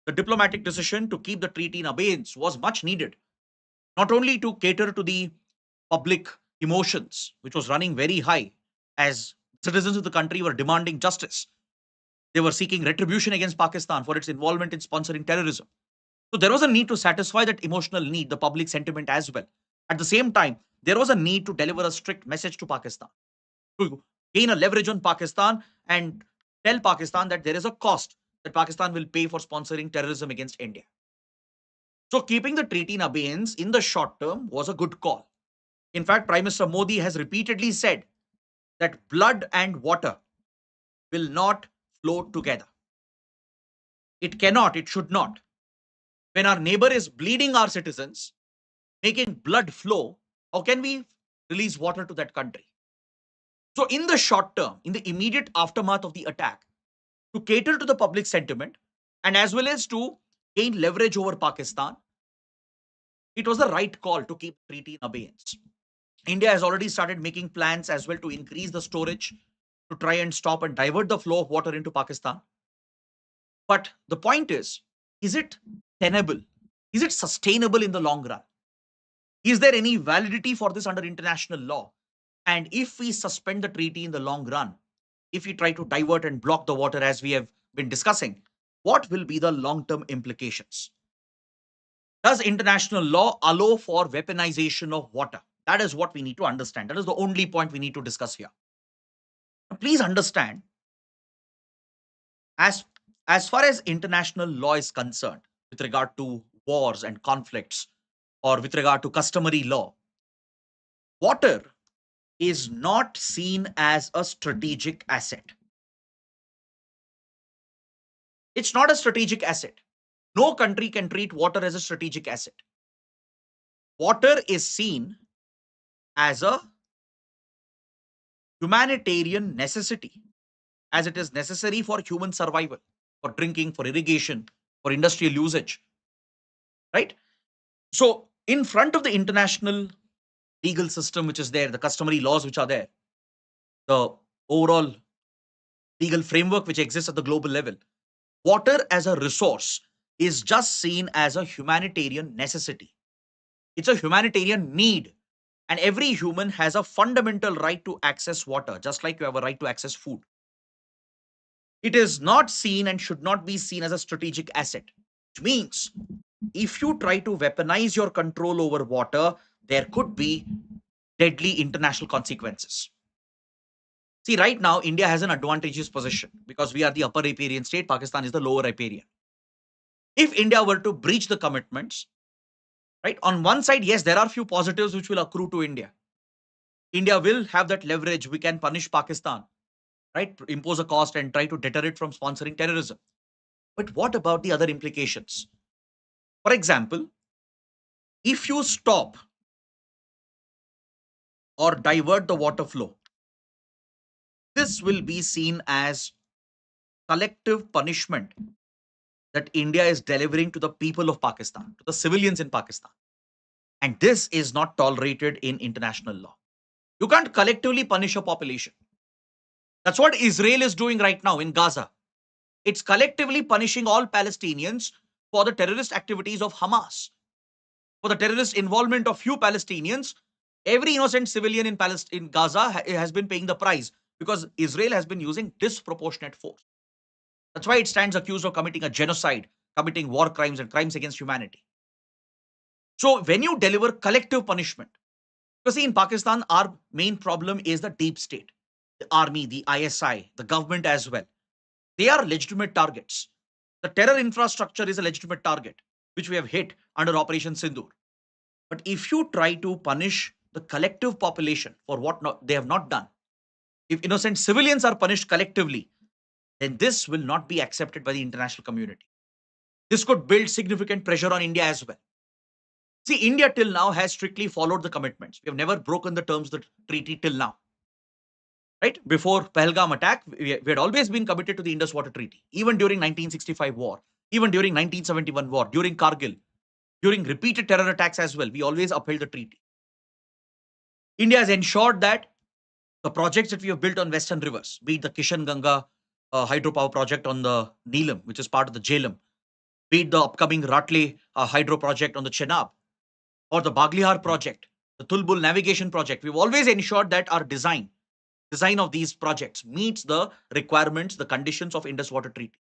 the diplomatic decision to keep the treaty in abeyance was much needed, not only to cater to the public emotions, which was running very high as citizens of the country were demanding justice. They were seeking retribution against Pakistan for its involvement in sponsoring terrorism. So there was a need to satisfy that emotional need, the public sentiment as well. At the same time, there was a need to deliver a strict message to Pakistan, to gain a leverage on Pakistan and tell Pakistan that there is a cost that Pakistan will pay for sponsoring terrorism against India. So keeping the treaty in abeyance in the short term was a good call. In fact, Prime Minister Modi has repeatedly said that blood and water will not flow together. It cannot, it should not. When our neighbor is bleeding our citizens, making blood flow, how can we release water to that country? So, in the short term, in the immediate aftermath of the attack, to cater to the public sentiment and as well as to gain leverage over Pakistan, it was the right call to keep the treaty in abeyance. India has already started making plans as well to increase the storage to try and stop and divert the flow of water into Pakistan. But the point is it tenable? Is it sustainable in the long run? Is there any validity for this under international law? And if we suspend the treaty in the long run, if we try to divert and block the water as we have been discussing, what will be the long-term implications? Does international law allow for weaponization of water? That is what we need to understand. That is the only point we need to discuss here. Please understand, as far as international law is concerned, with regard to wars and conflicts, or with regard to customary law, water is not seen as a strategic asset. It's not a strategic asset. No country can treat water as a strategic asset. Water is seen as a humanitarian necessity, as it is necessary for human survival, for drinking, for irrigation, for industrial usage, right? So, in front of the international legal system which is there, the customary laws which are there, the overall legal framework which exists at the global level, water as a resource is just seen as a humanitarian necessity. It's a humanitarian need. And every human has a fundamental right to access water, just like you have a right to access food. It is not seen and should not be seen as a strategic asset, which means if you try to weaponize your control over water, there could be deadly international consequences. See, right now, India has an advantageous position because we are the upper riparian state, Pakistan is the lower riparian. If India were to breach the commitments, right, on one side, yes, there are few positives which will accrue to India. India will have that leverage. We can punish Pakistan, right, impose a cost and try to deter it from sponsoring terrorism. But what about the other implications? For example, if you stop or divert the water flow, this will be seen as collective punishment that India is delivering to the people of Pakistan, to the civilians in Pakistan. And this is not tolerated in international law. You can't collectively punish a population. That's what Israel is doing right now in Gaza. It's collectively punishing all Palestinians for the terrorist activities of Hamas, for the terrorist involvement of few Palestinians. Every innocent civilian in Gaza has been paying the price because Israel has been using disproportionate force. That's why it stands accused of committing a genocide, committing war crimes and crimes against humanity. So when you deliver collective punishment, because see, in Pakistan, our main problem is the deep state, the army, the ISI, the government as well. They are legitimate targets. The terror infrastructure is a legitimate target, which we have hit under Operation Sindoor. But if you try to punish the collective population for what they have not done, if innocent civilians are punished collectively, then this will not be accepted by the international community. This could build significant pressure on India as well. See, India till now has strictly followed the commitments. We have never broken the terms of the treaty till now. Right? Before Pahalgam attack, we had always been committed to the Indus Water Treaty, even during 1965 war, even during 1971 war, during Kargil, during repeated terror attacks as well. We always upheld the treaty. India has ensured that the projects that we have built on western rivers, be it the Kishan Ganga hydropower project on the Neelam, which is part of the Jhelum, be it the upcoming Ratle hydro project on the Chenab, or the Baglihar project, the Tulbul navigation project, we've always ensured that our design of these projects meets the requirements, the conditions of Indus Water Treaty.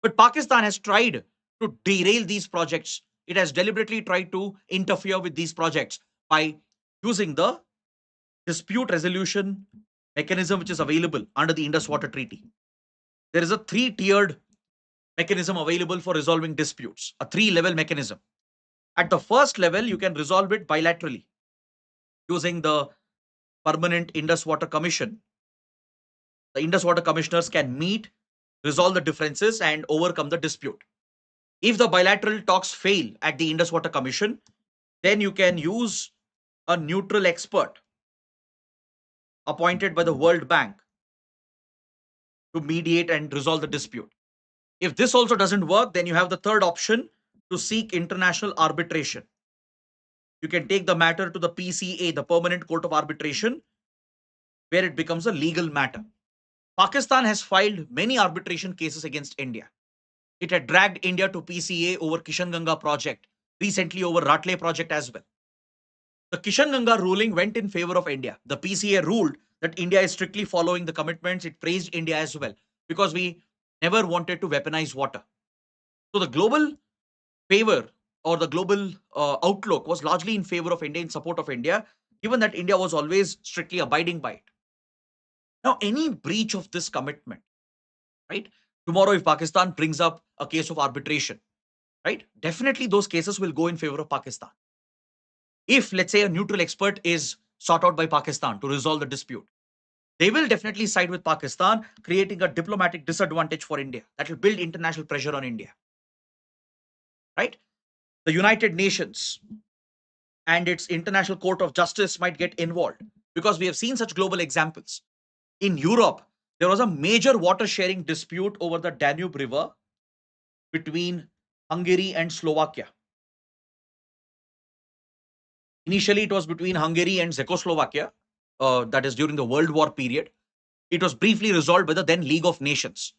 But Pakistan has tried to derail these projects. It has deliberately tried to interfere with these projects by using the dispute resolution mechanism which is available under the Indus Water Treaty. There is a three-tiered mechanism available for resolving disputes, a three-level mechanism. At the first level, you can resolve it bilaterally using the Permanent Indus Water Commission. The Indus Water Commissioners can meet, resolve the differences, and overcome the dispute. If the bilateral talks fail at the Indus Water Commission, then you can use a neutral expert appointed by the World Bank to mediate and resolve the dispute. If this also doesn't work, then you have the third option to seek international arbitration. You can take the matter to the PCA, the Permanent Court of Arbitration, where it becomes a legal matter. Pakistan has filed many arbitration cases against India. It had dragged India to PCA over Kishan Ganga project, recently over Ratle project as well. The Kishan Ganga ruling went in favor of India. The PCA ruled that India is strictly following the commitments. It praised India as well because we never wanted to weaponize water. So the global favor or the global outlook was largely in favor of India, in support of India, given that India was always strictly abiding by it. Now, any breach of this commitment, right? Tomorrow, if Pakistan brings up a case of arbitration, right? Definitely those cases will go in favor of Pakistan. If, let's say, a neutral expert is sought out by Pakistan to resolve the dispute, they will definitely side with Pakistan, creating a diplomatic disadvantage for India. That will build international pressure on India, right? The United Nations and its International Court of Justice might get involved because we have seen such global examples. In Europe, there was a major water sharing dispute over the Danube River between Hungary and Slovakia. Initially, it was between Hungary and Czechoslovakia, that is during the World War period. It was briefly resolved by the then League of Nations.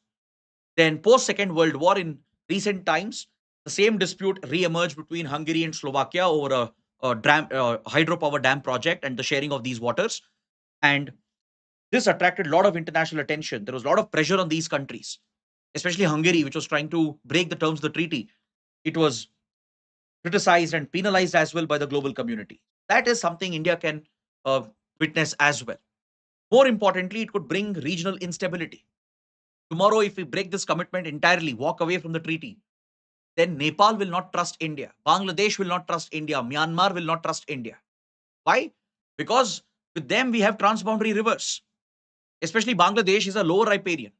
Then, post Second World War, in recent times, the same dispute re-emerged between Hungary and Slovakia over a hydropower dam project and the sharing of these waters. And this attracted a lot of international attention. There was a lot of pressure on these countries, especially Hungary, which was trying to break the terms of the treaty. It was criticized and penalized as well by the global community. That is something India can witness as well. More importantly, it could bring regional instability. Tomorrow, if we break this commitment entirely, walk away from the treaty, then Nepal will not trust India. Bangladesh will not trust India. Myanmar will not trust India. Why? Because with them, we have transboundary rivers. Especially Bangladesh is a lower riparian,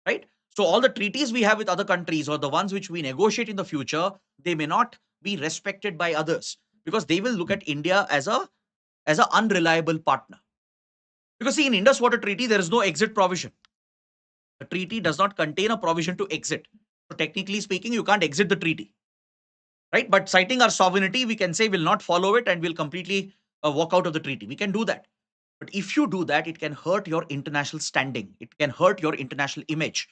right? So all the treaties we have with other countries or the ones which we negotiate in the future, they may not be respected by others because they will look at India as an unreliable partner. Because see, in Indus Water Treaty, there is no exit provision. The treaty does not contain a provision to exit. So technically speaking, you can't exit the treaty, right? But citing our sovereignty, we can say we'll not follow it and we'll completely walk out of the treaty. We can do that. But if you do that, it can hurt your international standing. It can hurt your international image,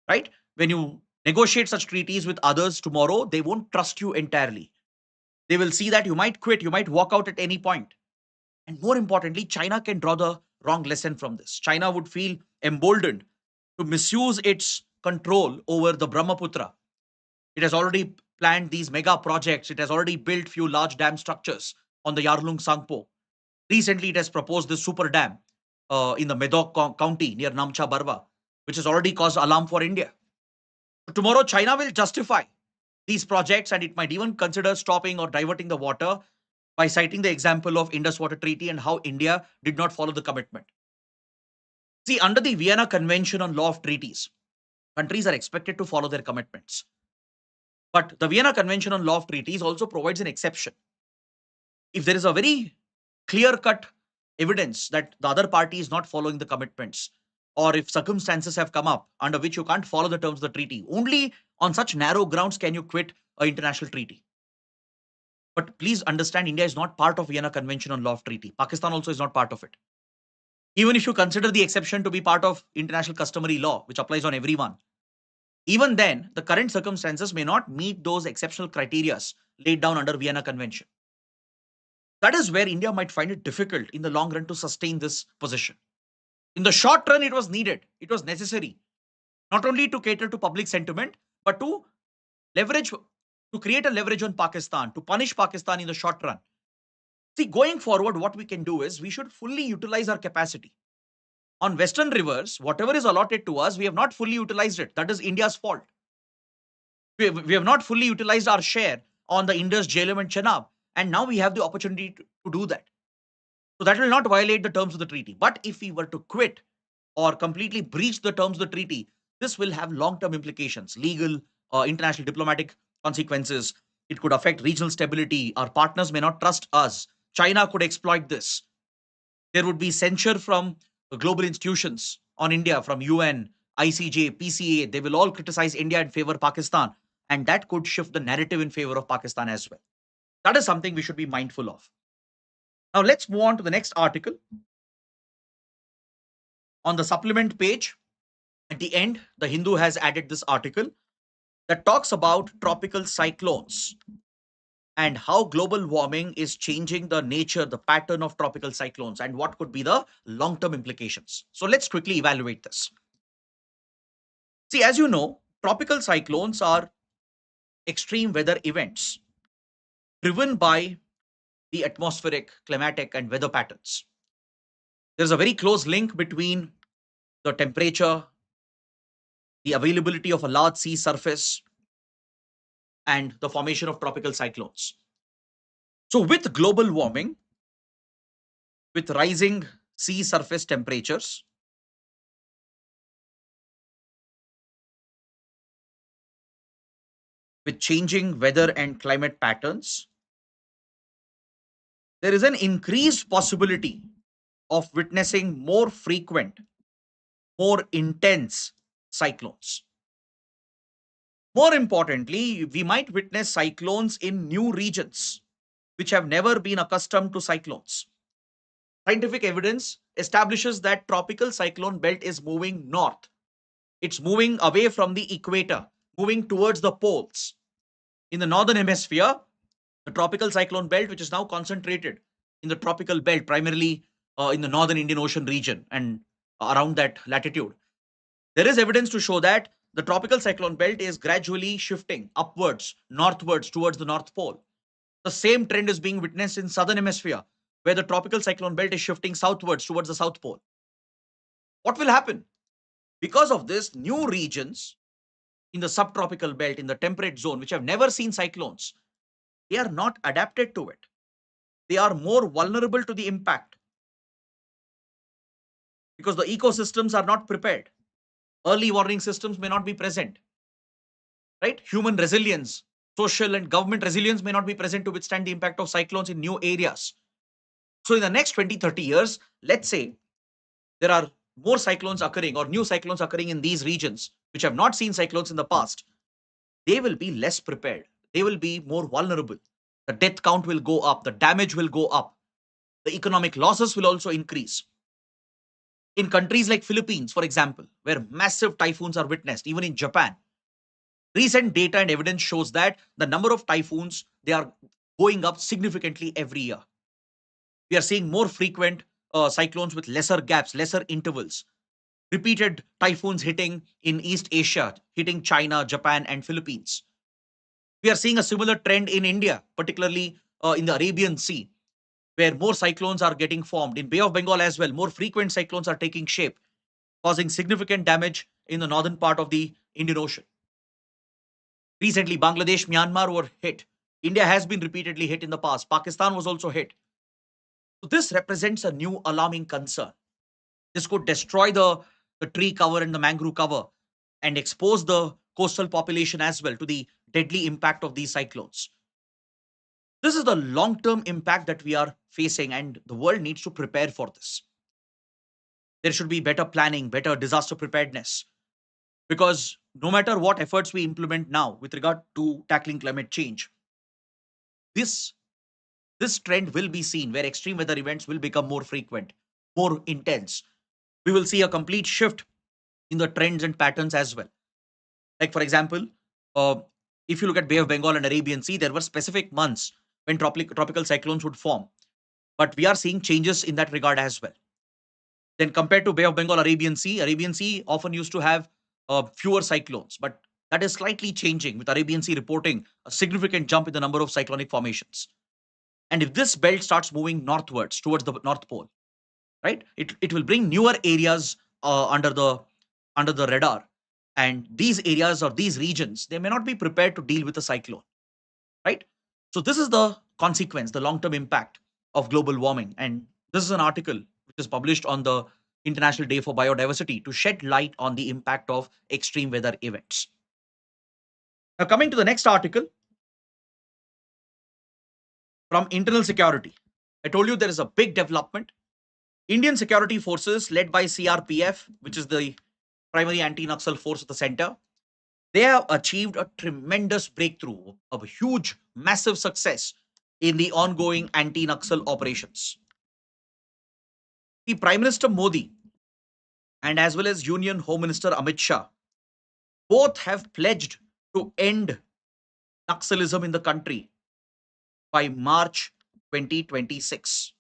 right? When you negotiate such treaties with others tomorrow, they won't trust you entirely. They will see that you might quit, you might walk out at any point. And more importantly, China can draw the wrong lesson from this. China would feel emboldened to misuse its control over the Brahmaputra. It has already planned these mega projects. It has already built few large dam structures on the Yarlung Sangpo. Recently, it has proposed this super dam in the Medok County near Namcha Barwa, which has already caused alarm for India. Tomorrow, China will justify these projects and it might even consider stopping or diverting the water by citing the example of Indus Water Treaty and how India did not follow the commitment. See, under the Vienna Convention on Law of Treaties, countries are expected to follow their commitments. But the Vienna Convention on Law of Treaties also provides an exception. If there is a very clear-cut evidence that the other party is not following the commitments, or if circumstances have come up under which you can't follow the terms of the treaty, only on such narrow grounds can you quit an international treaty. But please understand, India is not part of Vienna Convention on Law of Treaty. Pakistan also is not part of it. Even if you consider the exception to be part of international customary law, which applies on everyone, even then, the current circumstances may not meet those exceptional criteria laid down under Vienna Convention. That is where India might find it difficult in the long run to sustain this position. In the short run, it was needed, it was necessary, not only to cater to public sentiment, but to leverage, to create a leverage on Pakistan, to punish Pakistan in the short run. See, going forward, what we can do is we should fully utilize our capacity. On Western rivers, whatever is allotted to us, we have not fully utilized it. That is India's fault. We have not fully utilized our share on the Indus, Jhelum, and Chenab. And now we have the opportunity to do that. So that will not violate the terms of the treaty. But if we were to quit or completely breach the terms of the treaty, this will have long-term implications, legal, international diplomatic consequences. It could affect regional stability. Our partners may not trust us. China could exploit this. There would be censure from the global institutions on India, from UN, ICJ, PCA. They will all criticize India and favor Pakistan. And that could shift the narrative in favor of Pakistan as well. That is something we should be mindful of. Now let's move on to the next article. On the supplement page, at the end, the Hindu has added this article that talks about tropical cyclones and how global warming is changing the nature, the pattern of tropical cyclones, and what could be the long-term implications. So let's quickly evaluate this. See, as you know, tropical cyclones are extreme weather events driven by the atmospheric, climatic, and weather patterns. There's a very close link between the temperature, the availability of a large sea surface, and the formation of tropical cyclones. So with global warming, with rising sea surface temperatures, with changing weather and climate patterns, there is an increased possibility of witnessing more frequent, more intense cyclones. More importantly, we might witness cyclones in new regions which have never been accustomed to cyclones. Scientific evidence establishes that tropical cyclone belt is moving north. It's moving away from the equator, moving towards the poles. In the northern hemisphere, the tropical cyclone belt, which is now concentrated in the tropical belt, primarily in the northern Indian Ocean region and around that latitude, there is evidence to show that the tropical cyclone belt is gradually shifting upwards, northwards towards the North Pole. The same trend is being witnessed in southern hemisphere, where the tropical cyclone belt is shifting southwards towards the South Pole. What will happen? Because of this, new regions in the subtropical belt, in the temperate zone, which have never seen cyclones, they are not adapted to it. They are more vulnerable to the impact because the ecosystems are not prepared. Early warning systems may not be present, right? Human resilience, social and government resilience may not be present to withstand the impact of cyclones in new areas. So in the next 20, 30 years, let's say there are more cyclones occurring or new cyclones occurring in these regions, which have not seen cyclones in the past, they will be less prepared. They will be more vulnerable. The death count will go up. The damage will go up. The economic losses will also increase. In countries like Philippines, for example, where massive typhoons are witnessed, even in Japan, recent data and evidence shows that the number of typhoons, they are going up significantly every year. We are seeing more frequent cyclones with lesser gaps, lesser intervals. Repeated typhoons hitting in East Asia, hitting China, Japan, and Philippines. We are seeing a similar trend in India, particularly in the Arabian Sea, where more cyclones are getting formed. In Bay of Bengal as well, more frequent cyclones are taking shape, causing significant damage in the northern part of the Indian Ocean. Recently, Bangladesh, Myanmar were hit. India has been repeatedly hit in the past. Pakistan was also hit. So this represents a new alarming concern. This could destroy the tree cover and the mangrove cover and expose the coastal population as well to the deadly impact of these cyclones. This is the long-term impact that we are facing, and the world needs to prepare for this. There should be better planning, better disaster preparedness, because no matter what efforts we implement now with regard to tackling climate change, this this trend will be seen where extreme weather events will become more frequent, more intense. We will see a complete shift in the trends and patterns as well. Like, for example, uh, if you look at Bay of Bengal and Arabian Sea, there were specific months when tropical cyclones would form. But we are seeing changes in that regard as well. Then compared to Bay of Bengal, Arabian Sea often used to have fewer cyclones, but that is slightly changing with Arabian Sea reporting a significant jump in the number of cyclonic formations. And if this belt starts moving northwards towards the North Pole, right, it will bring newer areas under the radar. And these areas or these regions, they may not be prepared to deal with a cyclone, right? So this is the consequence, the long-term impact of global warming. And this is an article which is published on the International Day for Biodiversity to shed light on the impact of extreme weather events. Now, coming to the next article from internal security. I told you there is a big development. Indian security forces led by CRPF, which is the primary anti-Naxal force of the center, they have achieved a tremendous breakthrough, a huge, massive success in the ongoing anti-Naxal operations. The Prime Minister Modi and as well as Union Home Minister Amit Shah both have pledged to end Naxalism in the country by March 2026.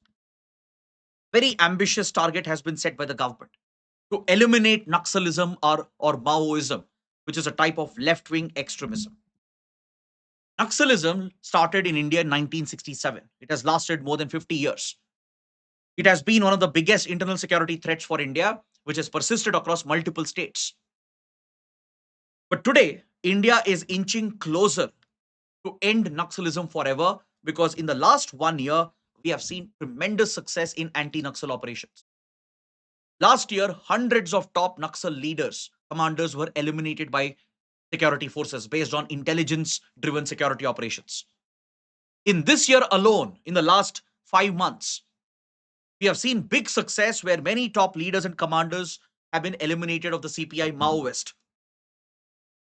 Very ambitious target has been set by the government to eliminate Naxalism or Maoism, which is a type of left-wing extremism. Naxalism started in India in 1967. It has lasted more than 50 years. It has been one of the biggest internal security threats for India, which has persisted across multiple states. But today, India is inching closer to end Naxalism forever because in the last 1 year, we have seen tremendous success in anti-Naxal operations. Last year, hundreds of top Naxal leaders, commanders were eliminated by security forces based on intelligence-driven security operations. In this year alone, in the last 5 months, we have seen big success where many top leaders and commanders have been eliminated of the CPI Maoist,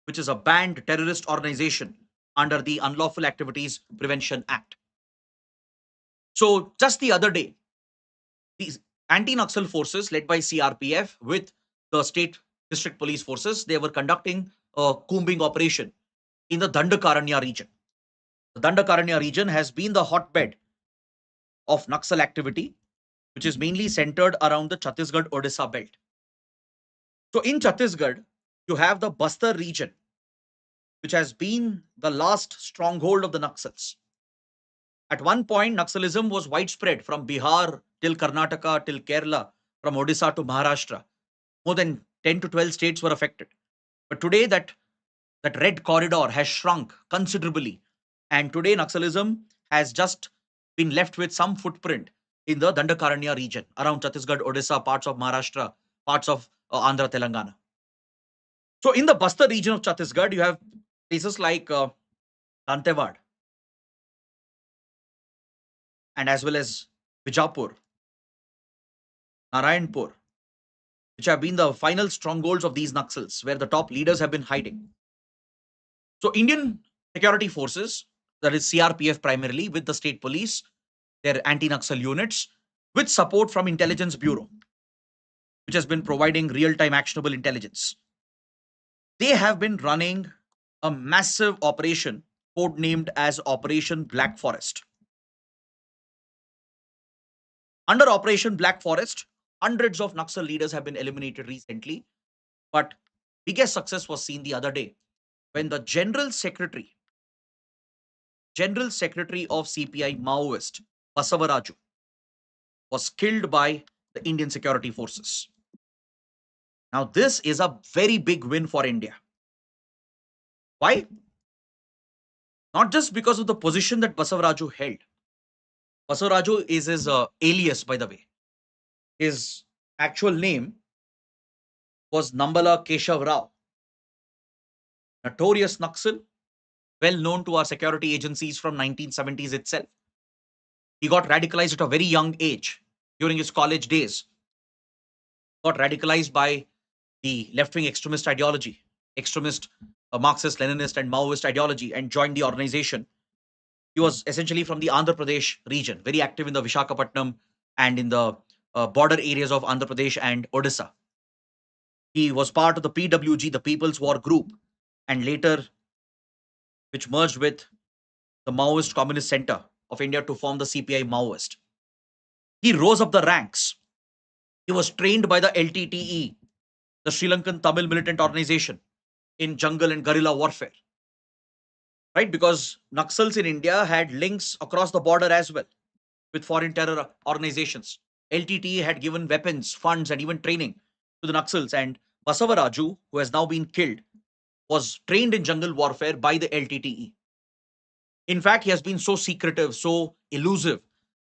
which is a banned terrorist organization under the Unlawful Activities Prevention Act. So just the other day, these anti-Naxal forces led by CRPF with the state district police forces, they were conducting a combing operation in the Dandakaranya region. The Dandakaranya region has been the hotbed of Naxal activity, which is mainly centered around the Chhattisgarh-Odisha belt. So in Chhattisgarh, you have the Bastar region, which has been the last stronghold of the Naxals. At one point, Naxalism was widespread from Bihar till Karnataka till Kerala, from Odisha to Maharashtra. More than 10 to 12 states were affected. But today, that red corridor has shrunk considerably. And today, Naxalism has just been left with some footprint in the Dandakaranya region, around Chhattisgarh, Odisha, parts of Maharashtra, parts of Andhra, Telangana. So in the Bastar region of Chhattisgarh, you have places like Dantewad and as well as Bijapur, Narayanpur, which have been the final strongholds of these Naxals, where the top leaders have been hiding. So Indian security forces, that is CRPF primarily, with the state police, their anti-Naxal units, with support from Intelligence Bureau, which has been providing real-time actionable intelligence. They have been running a massive operation codenamed as Operation Black Forest. Under Operation Black Forest, hundreds of Naxal leaders have been eliminated recently, but biggest success was seen the other day when the General Secretary of CPI Maoist, Basavaraju, was killed by the Indian security forces. Now, this is a very big win for India. Why? Not just because of the position that Basavaraju held. Basavaraju is his alias, by the way. His actual name was Nambala Keshav Rao, notorious Naxal, well known to our security agencies from 1970s itself. He got radicalized at a very young age during his college days, got radicalized by the left-wing extremist ideology, extremist Marxist, Leninist, and Maoist ideology, and joined the organization. He was essentially from the Andhra Pradesh region, very active in the Vishakhapatnam and in the border areas of Andhra Pradesh and Odisha. He was part of the PWG, the People's War Group, and later which merged with the Maoist Communist Center of India to form the CPI Maoist. He rose up the ranks. He was trained by the LTTE, the Sri Lankan Tamil militant organization, in jungle and guerrilla warfare. Right? Because Naxals in India had links across the border as well with foreign terror organizations. LTTE had given weapons, funds, and even training to the Naxals. And Basavaraju, who has now been killed, was trained in jungle warfare by the LTTE. In fact, he has been so secretive, so elusive,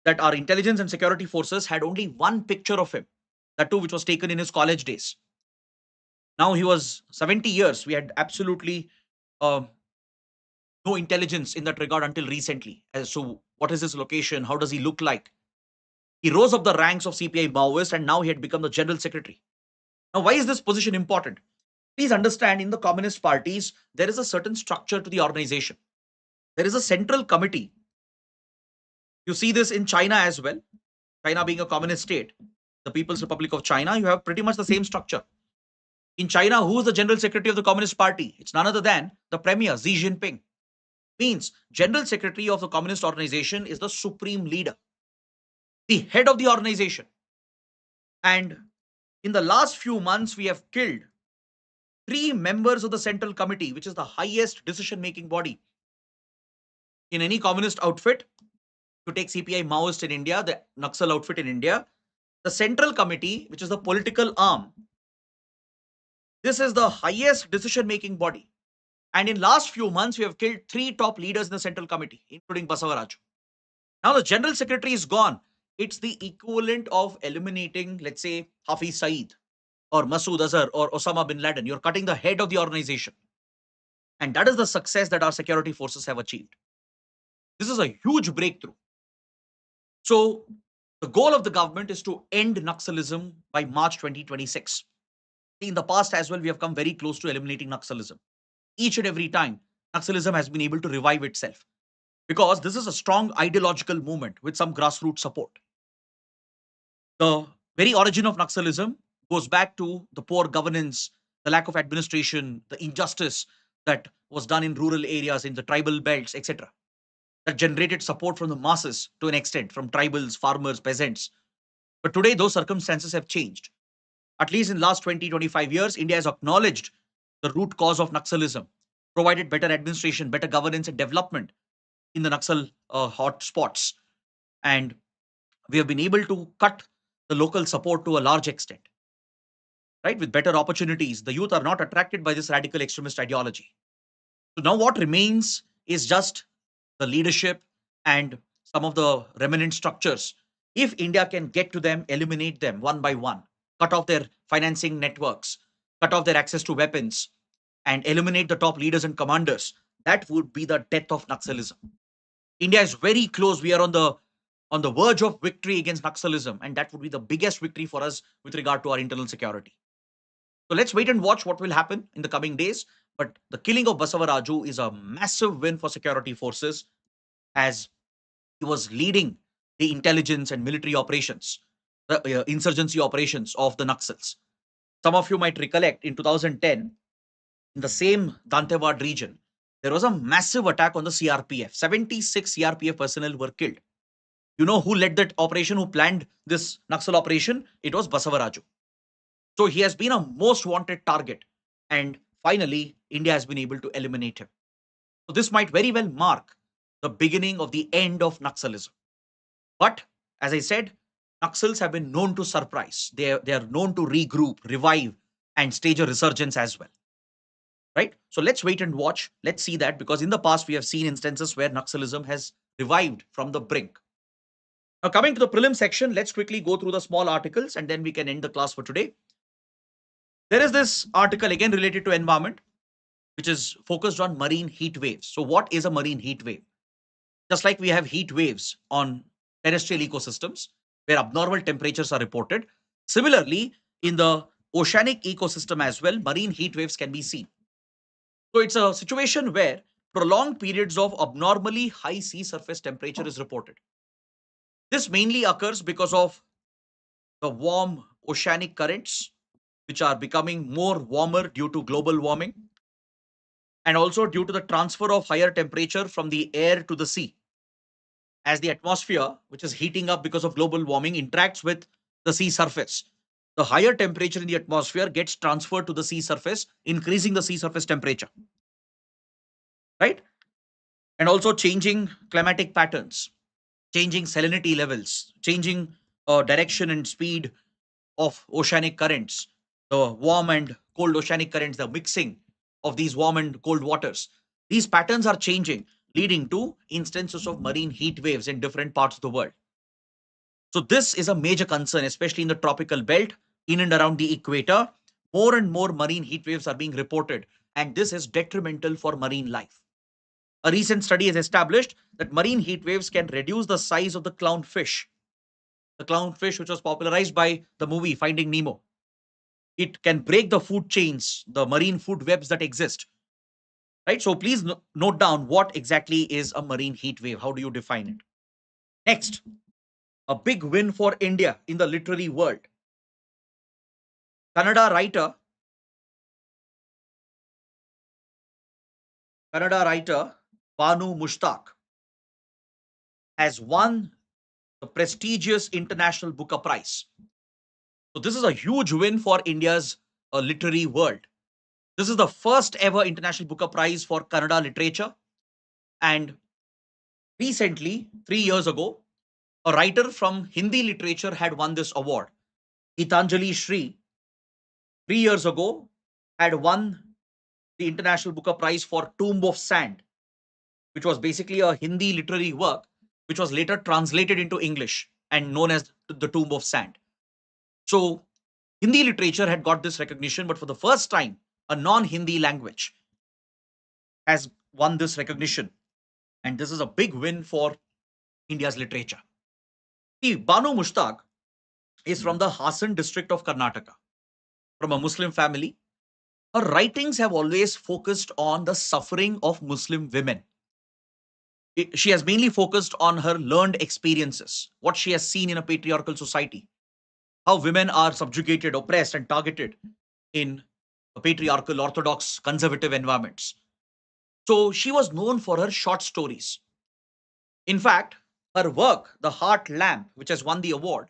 that our intelligence and security forces had only one picture of him, that too, which was taken in his college days. Now he was 70 years. We had absolutely no intelligence in that regard until recently. As to what is his location? How does he look like? He rose up the ranks of CPI Maoist and now he had become the general secretary. Now, why is this position important? Please understand, in the communist parties, there is a certain structure to the organization. There is a central committee. You see this in China as well. China being a communist state, the People's Republic of China, you have pretty much the same structure. In China, who is the general secretary of the Communist Party? It's none other than the premier, Xi Jinping. Means general secretary of the communist organization is the supreme leader, the head of the organization. And in the last few months, we have killed 3 members of the central committee, which is the highest decision-making body in any communist outfit. To take CPI Maoist in India, the Naxal outfit in India, the central committee, which is the political arm, this is the highest decision-making body. And in last few months, we have killed 3 top leaders in the central committee, including Basavaraju. Now the general secretary is gone. It's the equivalent of eliminating, let's say, Hafiz Saeed or Masood Azhar or Osama bin Laden. You're cutting the head of the organization. And that is the success that our security forces have achieved. This is a huge breakthrough. So the goal of the government is to end Naxalism by March 2026. In the past as well, we have come very close to eliminating Naxalism. Each and every time, Naxalism has been able to revive itself because this is a strong ideological movement with some grassroots support. The very origin of Naxalism goes back to the poor governance, the lack of administration, the injustice that was done in rural areas, in the tribal belts, etc. That generated support from the masses to an extent, from tribals, farmers, peasants. But today, those circumstances have changed. At least in the last 20, 25 years, India has acknowledged the root cause of Naxalism, provided better administration, better governance and development in the Naxal hot spots. And we have been able to cut the local support to a large extent. Right? With better opportunities, the youth are not attracted by this radical extremist ideology. So now what remains is just the leadership and some of the remnant structures. If India can get to them, eliminate them one by one, cut off their financing networks, cut off their access to weapons, and eliminate the top leaders and commanders, that would be the death of Naxalism. India is very close. We are on the verge of victory against Naxalism, and that would be the biggest victory for us with regard to our internal security. So let's wait and watch what will happen in the coming days. But the killing of Basavaraju is a massive win for security forces, as he was leading the intelligence and military operations, the insurgency operations of the Naxals. Some of you might recollect in 2010, in the same Dantewad region, there was a massive attack on the CRPF. 76 CRPF personnel were killed. You know who led that operation, who planned this Naxal operation? It was Basavaraju. So he has been a most wanted target. And finally, India has been able to eliminate him. So this might very well mark the beginning of the end of Naxalism. But as I said, Naxals have been known to surprise. They are known to regroup, revive, and stage a resurgence as well. Right? So let's wait and watch. Let's see that, because in the past we have seen instances where Naxalism has revived from the brink. Now coming to the prelim section, let's quickly go through the small articles and then we can end the class for today. There is this article again related to environment. which is focused on marine heat waves. So, what is a marine heat wave? Just like we have heat waves on terrestrial ecosystems where abnormal temperatures are reported, similarly, in the oceanic ecosystem as well, marine heat waves can be seen. So, it's a situation where prolonged periods of abnormally high sea surface temperature is reported. This mainly occurs because of the warm oceanic currents, which are becoming more warmer due to global warming, and also due to the transfer of higher temperature from the air to the sea. As the atmosphere, which is heating up because of global warming, interacts with the sea surface, the higher temperature in the atmosphere gets transferred to the sea surface, increasing the sea surface temperature, right? And also changing climatic patterns, changing salinity levels, changing direction and speed of oceanic currents, the warm and cold oceanic currents, the mixing of these warm and cold waters. These patterns are changing, leading to instances of marine heat waves in different parts of the world. So, this is a major concern, especially in the tropical belt, in and around the equator. More and more marine heat waves are being reported, and this is detrimental for marine life. A recent study has established that marine heat waves can reduce the size of the clownfish, which was popularized by the movie Finding Nemo. It can break the food chains, the marine food webs that exist, right? So please note down what exactly is a marine heat wave. How do you define it? Next, a big win for India in the literary world. Kannada writer, Kannada writer Banu Mushtaq has won the prestigious International Booker Prize. So this is a huge win for India's literary world. This is the first ever International Booker Prize for Kannada literature. And recently, 3 years ago, a writer from Hindi literature had won this award. Gitanjali Shri, 3 years ago, had won the International Booker Prize for Tomb of Sand, which was basically a Hindi literary work, which was later translated into English and known as the Tomb of Sand. So, Hindi literature had got this recognition, but for the first time, a non Hindi language has won this recognition. And this is a big win for India's literature. See, Banu Mushtaq is from the Hassan district of Karnataka, from a Muslim family. Her writings have always focused on the suffering of Muslim women. She has mainly focused on her learned experiences, what she has seen in a patriarchal society, how women are subjugated, oppressed, and targeted in patriarchal, orthodox, conservative environments. So she was known for her short stories. In fact, her work, The Heart Lamp, which has won the award,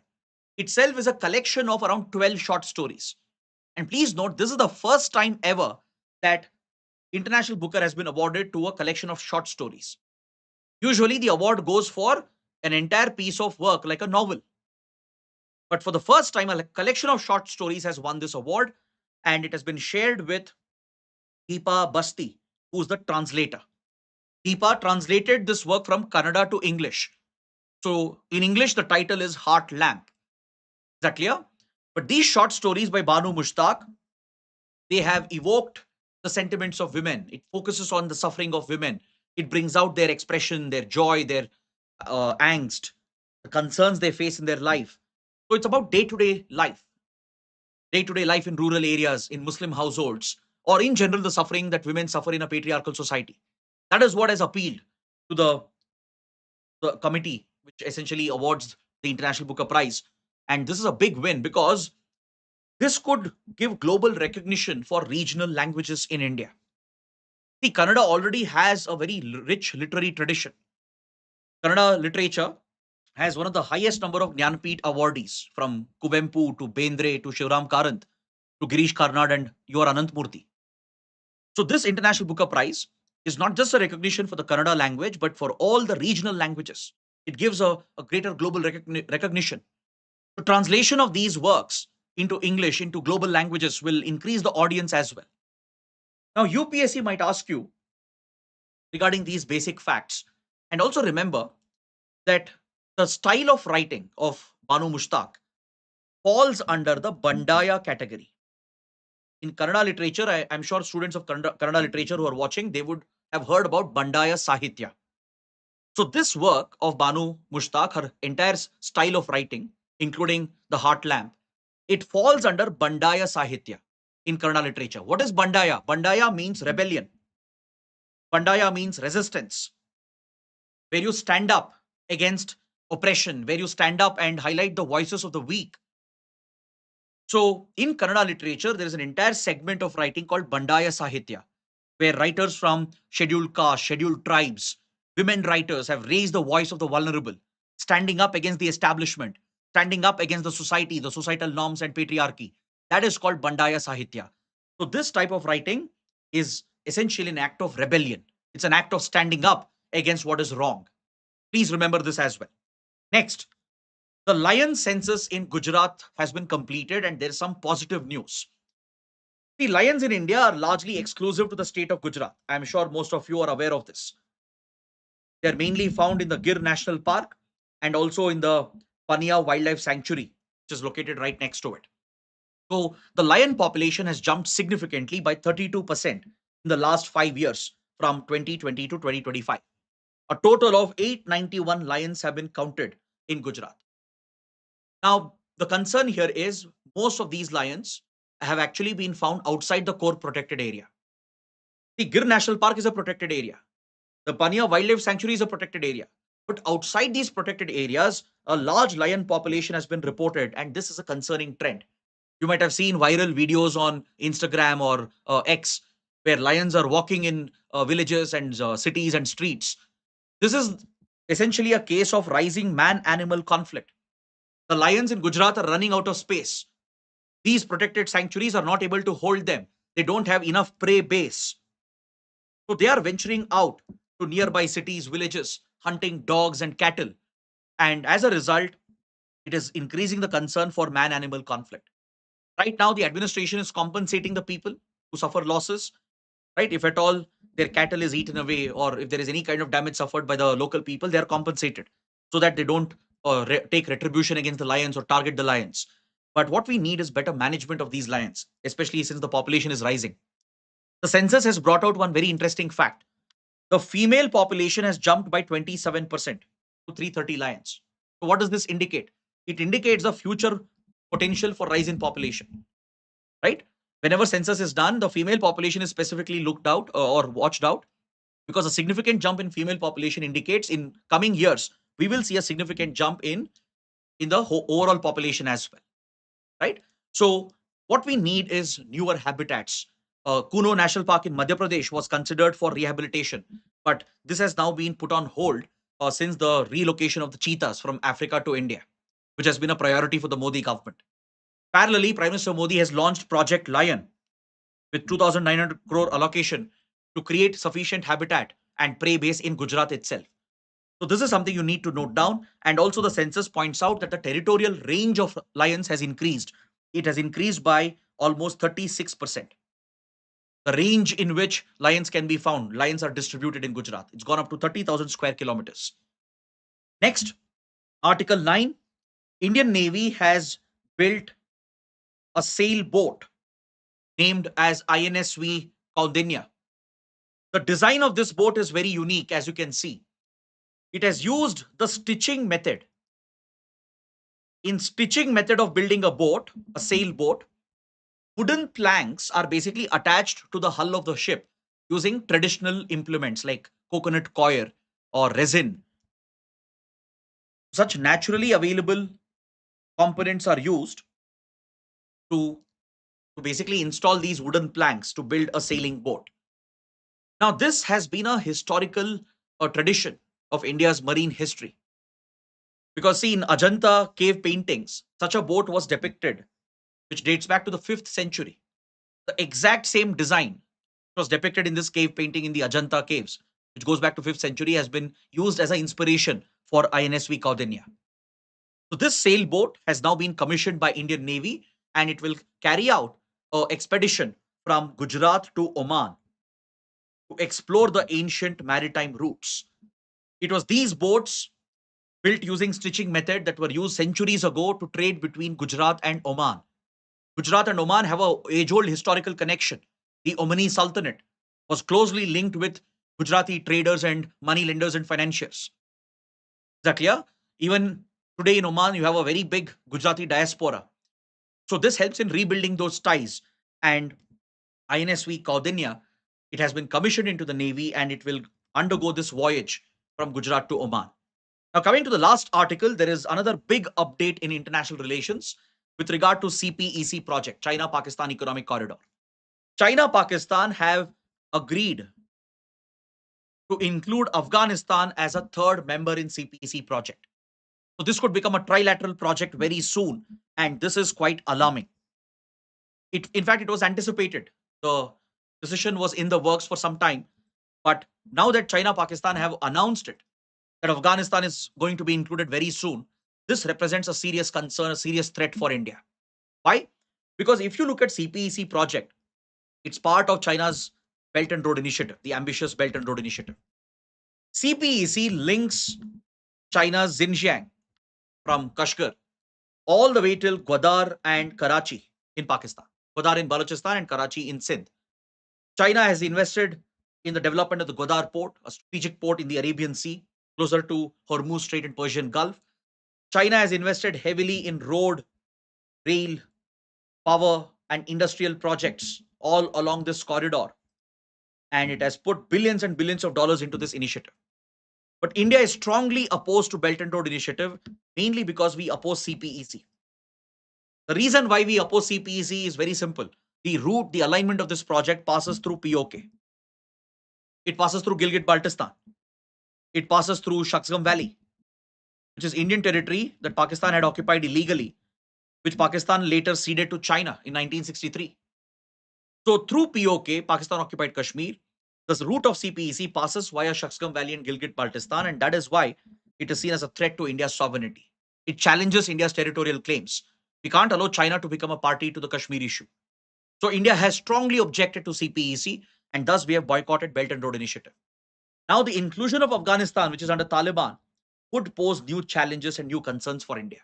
itself is a collection of around 12 short stories. And please note, this is the first time ever that International Booker has been awarded to a collection of short stories. Usually, the award goes for an entire piece of work, like a novel. But for the first time, a collection of short stories has won this award, and it has been shared with Deepa Basti, who's the translator. Deepa translated this work from Kannada to English. So, in English, the title is Heart Lamp. Is that clear? But these short stories by Banu Mushtaq, they have evoked the sentiments of women. It focuses on the suffering of women. It brings out their expression, their joy, their angst, the concerns they face in their life. So it's about day to day life in rural areas, in Muslim households, or in general, the suffering that women suffer in a patriarchal society. That is what has appealed to the committee, which essentially awards the International Booker Prize. And this is a big win because this could give global recognition for regional languages in India. See, Kannada already has a very rich literary tradition. Kannada literature has one of the highest number of Jnanpith awardees, from Kuvempu to Bendre to Shivram Karant to Girish Karnad and your Anantmurthy. So this International Booker Prize is not just a recognition for the Kannada language, but for all the regional languages. It gives a greater global recognition. The translation of these works into English, into global languages, will increase the audience as well. Now, UPSC might ask you regarding these basic facts. And also remember that the style of writing of Banu Mushtaq falls under the Bandaya category. In Kannada literature, I'm sure students of Kannada literature who are watching, they would have heard about Bandaya Sahitya. So this work of Banu Mushtaq, her entire style of writing, including the Heart Lamp, it falls under Bandaya Sahitya in Kannada literature. What is Bandaya? Bandaya means rebellion. Bandaya means resistance, where you stand up against oppression, where you stand up and highlight the voices of the weak. So in Kannada literature, there is an entire segment of writing called Bandaya Sahitya, where writers from scheduled castes, scheduled tribes, women writers have raised the voice of the vulnerable, standing up against the establishment, standing up against the society, the societal norms and patriarchy. That is called Bandaya Sahitya. So this type of writing is essentially an act of rebellion. It's an act of standing up against what is wrong. Please remember this as well. Next, the lion census in Gujarat has been completed and there is some positive news. The lions in India are largely exclusive to the state of Gujarat. I'm sure most of you are aware of this. They're mainly found in the Gir National Park and also in the Pania Wildlife Sanctuary, which is located right next to it. So the lion population has jumped significantly by 32% in the last 5 years from 2020 to 2025. A total of 891 lions have been counted in Gujarat. Now, the concern here is most of these lions have actually been found outside the core protected area. The Gir National Park is a protected area. The Pania Wildlife Sanctuary is a protected area. But outside these protected areas, a large lion population has been reported, and this is a concerning trend. You might have seen viral videos on Instagram or X where lions are walking in villages and cities and streets. This is essentially a case of rising man animal conflict. The lions in Gujarat are running out of space. These protected sanctuaries are not able to hold them. They don't have enough prey base. So they are venturing out to nearby cities, villages, hunting dogs and cattle. And as a result, it is increasing the concern for man animal conflict. Right now, the administration is compensating the people who suffer losses, right? If at all their cattle is eaten away or if there is any kind of damage suffered by the local people, they are compensated so that they don't take retribution against the lions or target the lions. But what we need is better management of these lions, especially since the population is rising. The census has brought out one very interesting fact. The female population has jumped by 27% to 330 lions. So what does this indicate? It indicates the future potential for rise in population, right? Whenever census is done, the female population is specifically looked out or watched out because a significant jump in female population indicates in coming years, we will see a significant jump in the overall population as well, right? So what we need is newer habitats. Kuno National Park in Madhya Pradesh was considered for rehabilitation, but this has now been put on hold since the relocation of the cheetahs from Africa to India, which has been a priority for the Modi government. Parallelly, Prime Minister Modi has launched Project Lion with 2,900 crore allocation to create sufficient habitat and prey base in Gujarat itself. So this is something you need to note down. And also the census points out that the territorial range of lions has increased. It has increased by almost 36%. The range in which lions can be found, lions are distributed in Gujarat. It's gone up to 30,000 square kilometers. Next, Article 9, Indian Navy has built a sailboat named as INSV Kaundinya. The design of this boat is very unique, as you can see. It has used the stitching method. In stitching method of building a boat, a sailboat, wooden planks are basically attached to the hull of the ship using traditional implements like coconut coir or resin. Such naturally available components are used to basically install these wooden planks to build a sailing boat. Now, this has been a historical tradition of India's marine history. Because, see, in Ajanta cave paintings, such a boat was depicted, which dates back to the 5th century. The exact same design was depicted in this cave painting in the Ajanta caves, which goes back to 5th century, has been used as an inspiration for INSV Kaundinya. So this sailboat has now been commissioned by Indian Navy and it will carry out an expedition from Gujarat to Oman to explore the ancient maritime routes. It was these boats built using stitching method that were used centuries ago to trade between Gujarat and Oman. Gujarat and Oman have a age-old historical connection. The Omani Sultanate was closely linked with Gujarati traders and money lenders and financiers. Is that clear? Even today in Oman, you have a very big Gujarati diaspora. So this helps in rebuilding those ties. And INSV Kaundinya, it has been commissioned into the Navy and it will undergo this voyage from Gujarat to Oman. Now, coming to the last article, there is another big update in international relations with regard to CPEC project, China-Pakistan Economic Corridor. China-Pakistan have agreed to include Afghanistan as a third member in CPEC project. So this could become a trilateral project very soon, and this is quite alarming. In fact, it was anticipated. The decision was in the works for some time, but now that China-Pakistan have announced it, that Afghanistan is going to be included very soon, this represents a serious concern, a serious threat for India. Why? Because if you look at CPEC project, it's part of China's Belt and Road Initiative, the ambitious Belt and Road Initiative. CPEC links China's Xinjiang from Kashgar all the way till Gwadar and Karachi in Pakistan. Gwadar in Balochistan and Karachi in Sindh. China has invested in the development of the Gwadar port, a strategic port in the Arabian Sea, closer to Hormuz Strait and Persian Gulf. China has invested heavily in road, rail, power, and industrial projects all along this corridor. And it has put billions and billions of dollars into this initiative. But India is strongly opposed to Belt and Road Initiative, mainly because we oppose CPEC. The reason why we oppose CPEC is very simple. The route, the alignment of this project passes through POK. It passes through Gilgit-Baltistan. It passes through Shaksgam Valley, which is Indian territory that Pakistan had occupied illegally, which Pakistan later ceded to China in 1963. So through POK, Pakistan occupied Kashmir. The route of CPEC passes via Shaksgam Valley and Gilgit-Baltistan, and that is why it is seen as a threat to India's sovereignty. It challenges India's territorial claims. We can't allow China to become a party to the Kashmir issue. So India has strongly objected to CPEC, and thus we have boycotted Belt and Road Initiative. Now the inclusion of Afghanistan, which is under Taliban, would pose new challenges and new concerns for India.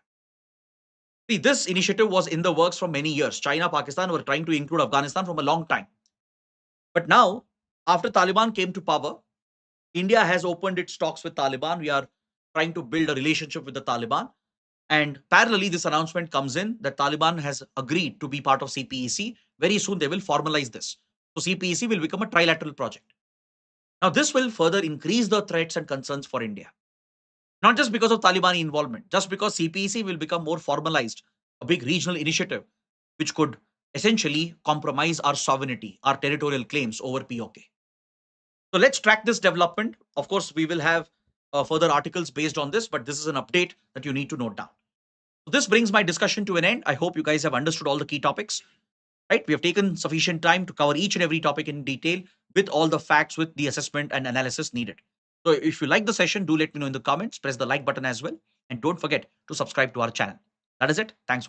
See, this initiative was in the works for many years. China, Pakistan were trying to include Afghanistan from a long time. But now, after Taliban came to power, India has opened its talks with Taliban. We are trying to build a relationship with the Taliban. And parallelly, this announcement comes in that Taliban has agreed to be part of CPEC. Very soon, they will formalize this. So CPEC will become a trilateral project. Now, this will further increase the threats and concerns for India. Not just because of Taliban involvement, just because CPEC will become more formalized, a big regional initiative, which could essentially compromise our sovereignty, our territorial claims over POK. So let's track this development. Of course, we will have further articles based on this, but this is an update that you need to note down. So this brings my discussion to an end. I hope you guys have understood all the key topics. Right? We have taken sufficient time to cover each and every topic in detail with all the facts, with the assessment and analysis needed. So if you like the session, do let me know in the comments. Press the like button as well. And don't forget to subscribe to our channel. That is it. Thanks for watching.